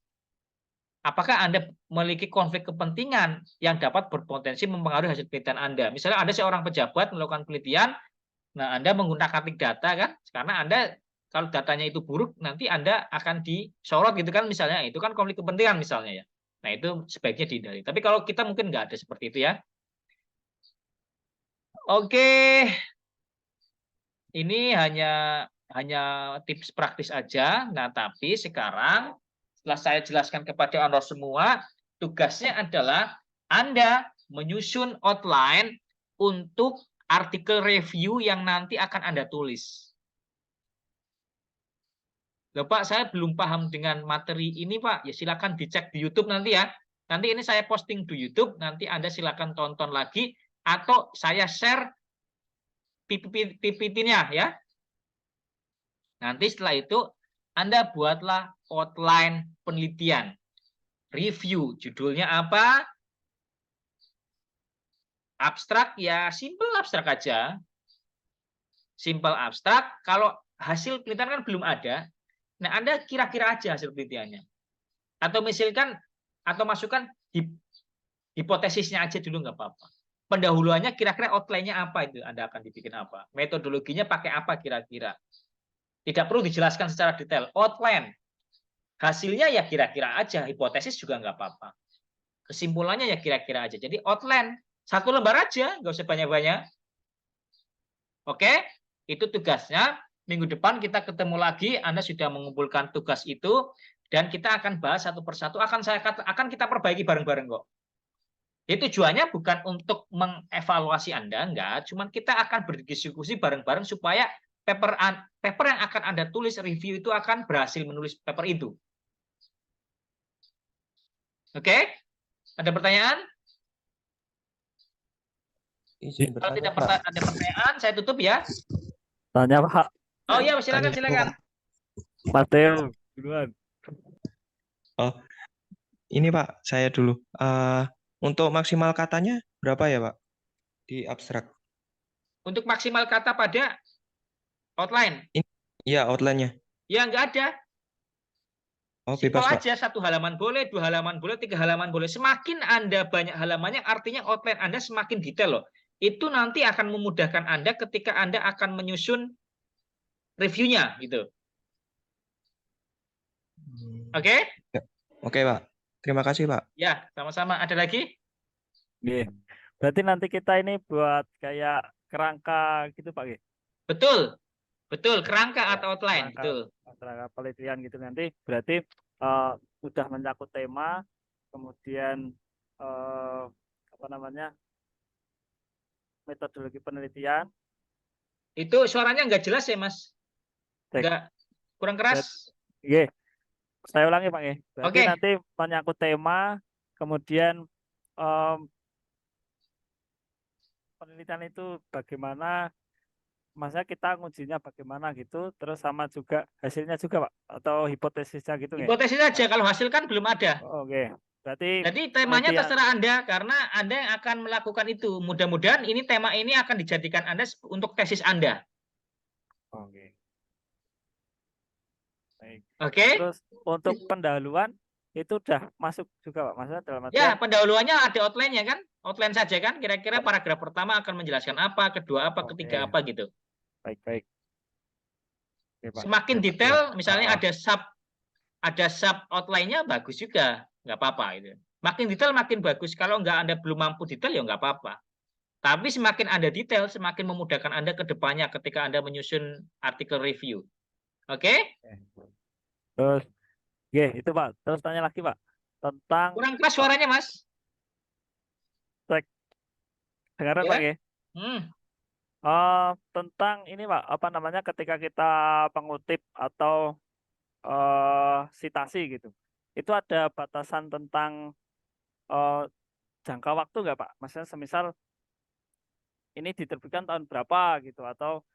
Apakah Anda memiliki konflik kepentingan yang dapat berpotensi mempengaruhi hasil penelitian Anda? Misalnya Anda seorang pejabat melakukan penelitian, Nah, Anda menggunakan big data kan, karena Anda kalau datanya itu buruk, nanti Anda akan disorot gitu kan misalnya, itu kan konflik kepentingan misalnya ya. Nah, itu sebaiknya dihindari. Tapi kalau kita mungkin nggak ada seperti itu ya. Oke, ini hanya tips praktis aja. Nah, tapi sekarang setelah saya jelaskan kepada Anda semua, tugasnya adalah Anda menyusun outline untuk artikel review yang nanti akan Anda tulis. Loh, Pak, saya belum paham dengan materi ini, Pak. Ya silakan dicek di YouTube nanti ya. Nanti ini saya posting di YouTube, nanti Anda silakan tonton lagi atau saya share PPT-nya ya. Nanti setelah itu Anda buatlah outline penelitian. Review, judulnya apa? Abstrak ya, simple abstrak aja. Simple abstrak, kalau hasil penelitian kan belum ada. Nah, Anda kira-kira aja hasil penelitiannya. Atau misalkan, atau masukkan hipotesisnya aja dulu nggak apa-apa. Pendahuluannya kira-kira outline-nya apa itu, Anda akan dibikin apa. Metodologinya pakai apa kira-kira. Tidak perlu dijelaskan secara detail. Outline. Hasilnya ya kira-kira aja, hipotesis juga nggak apa-apa. Kesimpulannya ya kira-kira aja. Jadi outline, satu lembar aja, nggak usah banyak-banyak. Oke, itu tugasnya. Minggu depan kita ketemu lagi, Anda sudah mengumpulkan tugas itu, dan kita akan bahas satu persatu, akan kita perbaiki bareng-bareng kok. Jadi tujuannya bukan untuk mengevaluasi Anda, enggak, cuman kita akan berdiskusi bareng-bareng supaya paper yang akan Anda tulis review itu akan berhasil menulis paper itu. Oke? Ada pertanyaan? Kalau tidak ada pertanyaan, saya tutup ya. Tanya Pak. Oh iya, silakan. Mas Theo duluan. Oh, ini Pak, saya dulu. Untuk maksimal katanya berapa ya Pak di abstrak? Untuk maksimal kata pada outline? Iya, outline-nya. Ya nggak ada. Oh, Simpel bebas Pak. aja, 1 halaman boleh, 2 halaman boleh, 3 halaman boleh. Semakin Anda banyak halamannya, artinya outline Anda semakin detail loh. Itu nanti akan memudahkan Anda ketika Anda akan menyusun reviewnya gitu. Oke? Oke Pak. Terima kasih Pak. Ya, sama-sama. Ada lagi? Oke. Berarti nanti kita ini buat kayak kerangka gitu Pak. Betul. Betul, kerangka Ya, atau outline, kerangka, betul. kerangka penelitian gitu nanti berarti udah mencakup tema, kemudian apa namanya, metodologi penelitian. Itu suaranya nggak jelas ya, Mas? Cek. Nggak, kurang keras. Iya. Saya ulangi Pak. Berarti Oke. nanti menyangkut tema, kemudian penelitian itu bagaimana, masa kita ngujinya bagaimana gitu, terus sama juga hasilnya juga Pak, atau hipotesisnya gitu nggak? Hipotesis saja, kalau hasil kan belum ada. Oke. Berarti Jadi temanya penelitian. terserah Anda, karena Anda yang akan melakukan itu. Mudah-mudahan ini tema ini akan dijadikan Anda untuk tesis Anda. Oke. Baik. Oke? Terus untuk pendahuluan itu udah masuk juga Pak, maksudnya dalam Ya, artian pendahuluannya ada outline-nya kan? Outline saja kan? Kira-kira paragraf pertama akan menjelaskan apa, kedua apa, Oke. ketiga apa gitu. Baik. Oke, Pak. Semakin Oke, Pak. detail, Ya. misalnya ada sub outline-nya bagus juga, nggak apa-apa itu. Makin detail makin bagus. Kalau Anda belum mampu detail ya nggak apa-apa. Tapi semakin Anda detail, semakin memudahkan Anda ke depannya ketika Anda menyusun artikel review. Oke? Terus, itu Pak. Terus tanya lagi Pak tentang Kurang keras suaranya, Mas. dengaran Ya. Pak ya? Tentang ini Pak, apa namanya, ketika kita mengutip atau sitasi gitu, itu ada batasan tentang jangka waktu nggak Pak? Maksudnya semisal ini diterbitkan tahun berapa gitu, atau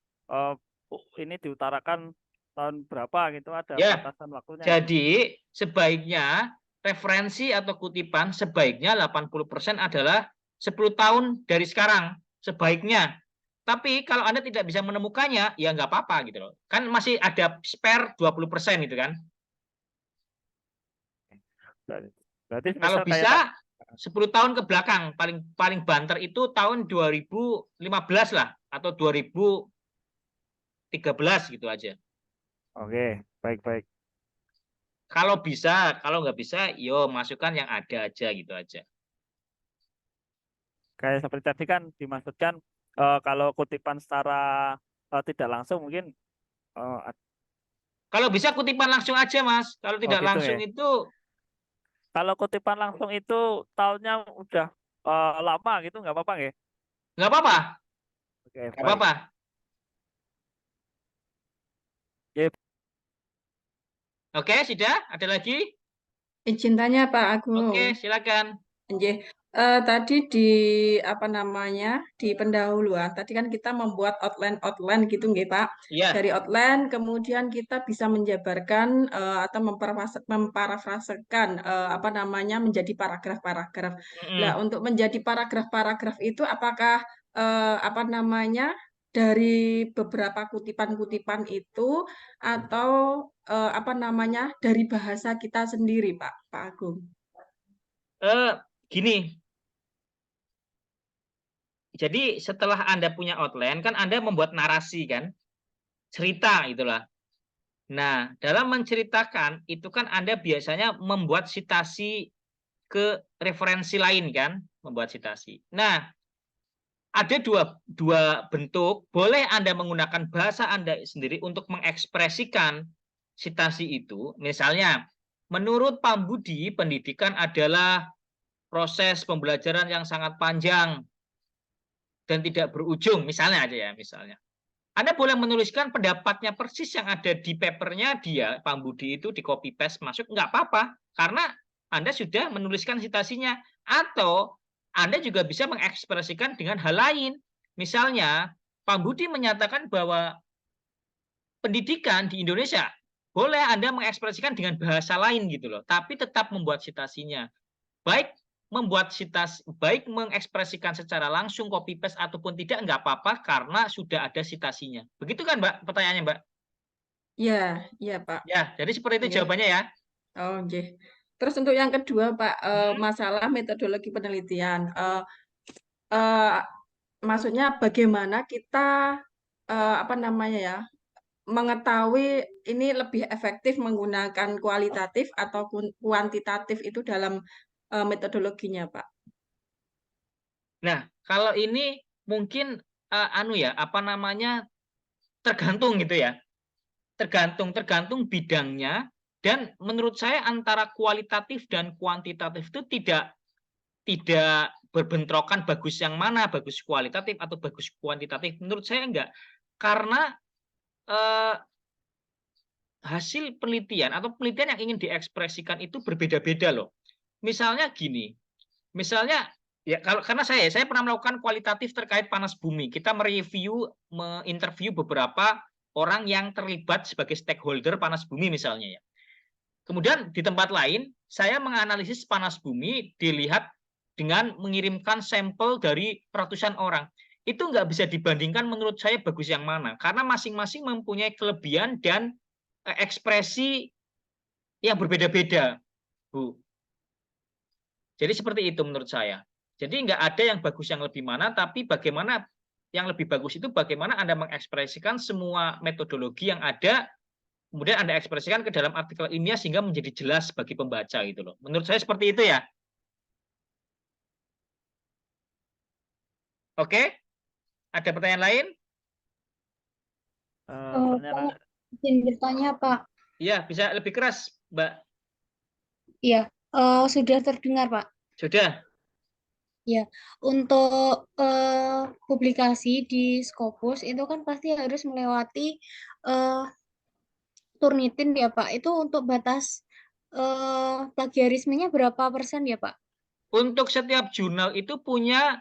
ini diutarakan tahun berapa gitu, ada Ya. batasan waktunya. Jadi sebaiknya referensi atau kutipan sebaiknya 80% adalah 10 tahun dari sekarang. Sebaiknya. Tapi kalau Anda tidak bisa menemukannya, ya nggak apa-apa gitu loh. Kan masih ada spare 20% gitu kan. Berarti Kalau misal bisa kayak 10 tahun ke belakang, paling banter itu tahun 2015 lah atau 2000 13 gitu aja. Oke, baik-baik. Kalau bisa, kalau nggak bisa, yo masukkan yang ada aja gitu aja. Kayak seperti tadi kan dimaksudkan kalau kutipan secara tidak langsung mungkin eh, Kalau bisa kutipan langsung aja, Mas. Kalau oh tidak gitu langsung ya. itu Kalau kutipan langsung itu tahunnya udah lama gitu nggak apa-apa ya? nggak apa-apa, Oke, nggak baik. apa-apa. Ya, Oke, sudah? Ada lagi? Izin tanya Pak Agung. Oke, silakan. Nggih. Tadi di apa namanya di pendahuluan tadi kan kita membuat outline gitu nggih Pak. Iya. Dari outline kemudian kita bisa menjabarkan atau memparafrasekan apa namanya menjadi paragraf-paragraf. Nah, Mm-mm. untuk menjadi paragraf-paragraf itu apakah apa namanya dari beberapa kutipan-kutipan itu atau apa namanya dari bahasa kita sendiri Pak Agung? Gini, jadi setelah Anda punya outline, kan Anda membuat narasi kan, cerita itulah. Nah, dalam menceritakan itu kan Anda biasanya membuat sitasi ke referensi lain kan, membuat sitasi. Nah, ada dua bentuk. Boleh Anda menggunakan bahasa Anda sendiri untuk mengekspresikan sitasi itu. Misalnya, menurut Pak Budi, pendidikan adalah proses pembelajaran yang sangat panjang dan tidak berujung. Misalnya aja ya, misalnya. Anda boleh menuliskan pendapatnya persis yang ada di papernya dia, Pak Budi itu di copy paste masuk, nggak apa-apa. Karena Anda sudah menuliskan citasinya. Atau Anda juga bisa mengekspresikan dengan hal lain. Misalnya, Pak Budi menyatakan bahwa pendidikan di Indonesia, boleh Anda mengekspresikan dengan bahasa lain gitu loh. Tapi tetap membuat citasinya. Baik membuat sitasi, baik mengekspresikan secara langsung copy paste ataupun tidak nggak apa-apa karena sudah ada citasinya. Begitu kan Mbak pertanyaannya Mbak? Ya, iya Pak. Ya, jadi seperti itu Nggih. jawabannya ya. Oh, nggih. Terus untuk yang kedua Pak, Hmm. masalah metodologi penelitian. Eh, Maksudnya bagaimana kita apa namanya ya mengetahui ini lebih efektif menggunakan kualitatif atau kuantitatif itu dalam metodologinya Pak. Nah, kalau ini mungkin anu ya, apa namanya? Tergantung gitu ya. Tergantung bidangnya dan menurut saya antara kualitatif dan kuantitatif itu tidak berbentrokan bagus yang mana, bagus kualitatif atau bagus kuantitatif. Menurut saya enggak. Karena hasil penelitian atau penelitian yang ingin diekspresikan itu berbeda-beda loh. Misalnya gini, misalnya ya karena saya pernah melakukan kualitatif terkait panas bumi. Kita menginterview beberapa orang yang terlibat sebagai stakeholder panas bumi misalnya ya. Kemudian di tempat lain saya menganalisis panas bumi dilihat dengan mengirimkan sampel dari ratusan orang. Itu nggak bisa dibandingkan menurut saya bagus yang mana. Karena masing-masing mempunyai kelebihan dan ekspresi yang berbeda-beda, Bu. Jadi seperti itu menurut saya. Jadi nggak ada yang bagus yang lebih mana, tapi bagaimana yang lebih bagus itu bagaimana Anda mengekspresikan semua metodologi yang ada, kemudian Anda ekspresikan ke dalam artikel ilmiah sehingga menjadi jelas bagi pembaca gitu loh. Menurut saya seperti itu ya. Oke, ada pertanyaan lain? Pertanyaan Pak, izin bertanya Pak. Iya, bisa lebih keras, Mbak. Iya, sudah terdengar Pak. Sudah. Ya, untuk publikasi di Scopus itu kan pasti harus melewati eh, Turnitin ya Pak. Itu untuk batas plagiarismenya berapa persen ya Pak? Untuk setiap jurnal itu punya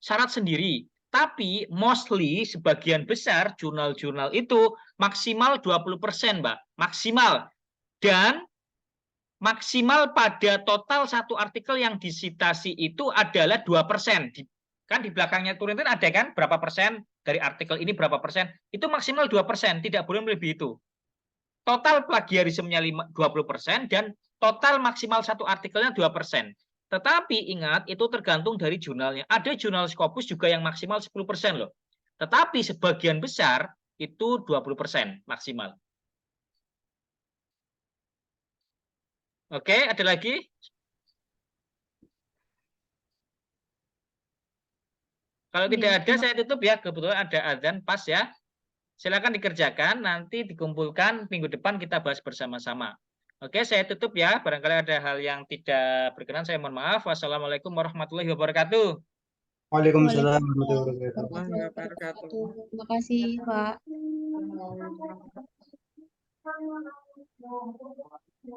syarat sendiri. Tapi mostly sebagian besar jurnal-jurnal itu maksimal 20%, Mbak. Maksimal. Dan maksimal pada total satu artikel yang disitasi itu adalah 2%. Kan di belakangnya Turnitin ada kan berapa persen dari artikel ini berapa persen. Itu maksimal 2%, tidak boleh lebih itu. Total plagiarismenya 20% dan total maksimal satu artikelnya 2%. Tetapi ingat, itu tergantung dari jurnalnya. Ada jurnal Scopus juga yang maksimal 10% loh. Tetapi sebagian besar itu 20% maksimal. Oke, ada lagi? Kalau Iya, tidak ada, terima saya tutup ya. Kebetulan ada azan pas ya. Silakan dikerjakan, nanti dikumpulkan minggu depan kita bahas bersama-sama. Oke, saya tutup ya. Barangkali ada hal yang tidak berkenan, saya mohon maaf. Wassalamualaikum warahmatullahi wabarakatuh. Waalaikumsalam Waalaikumsalam warahmatullahi wabarakatuh. warahmatullahi Wabarakatuh. wabarakatuh. Terima kasih, Pak.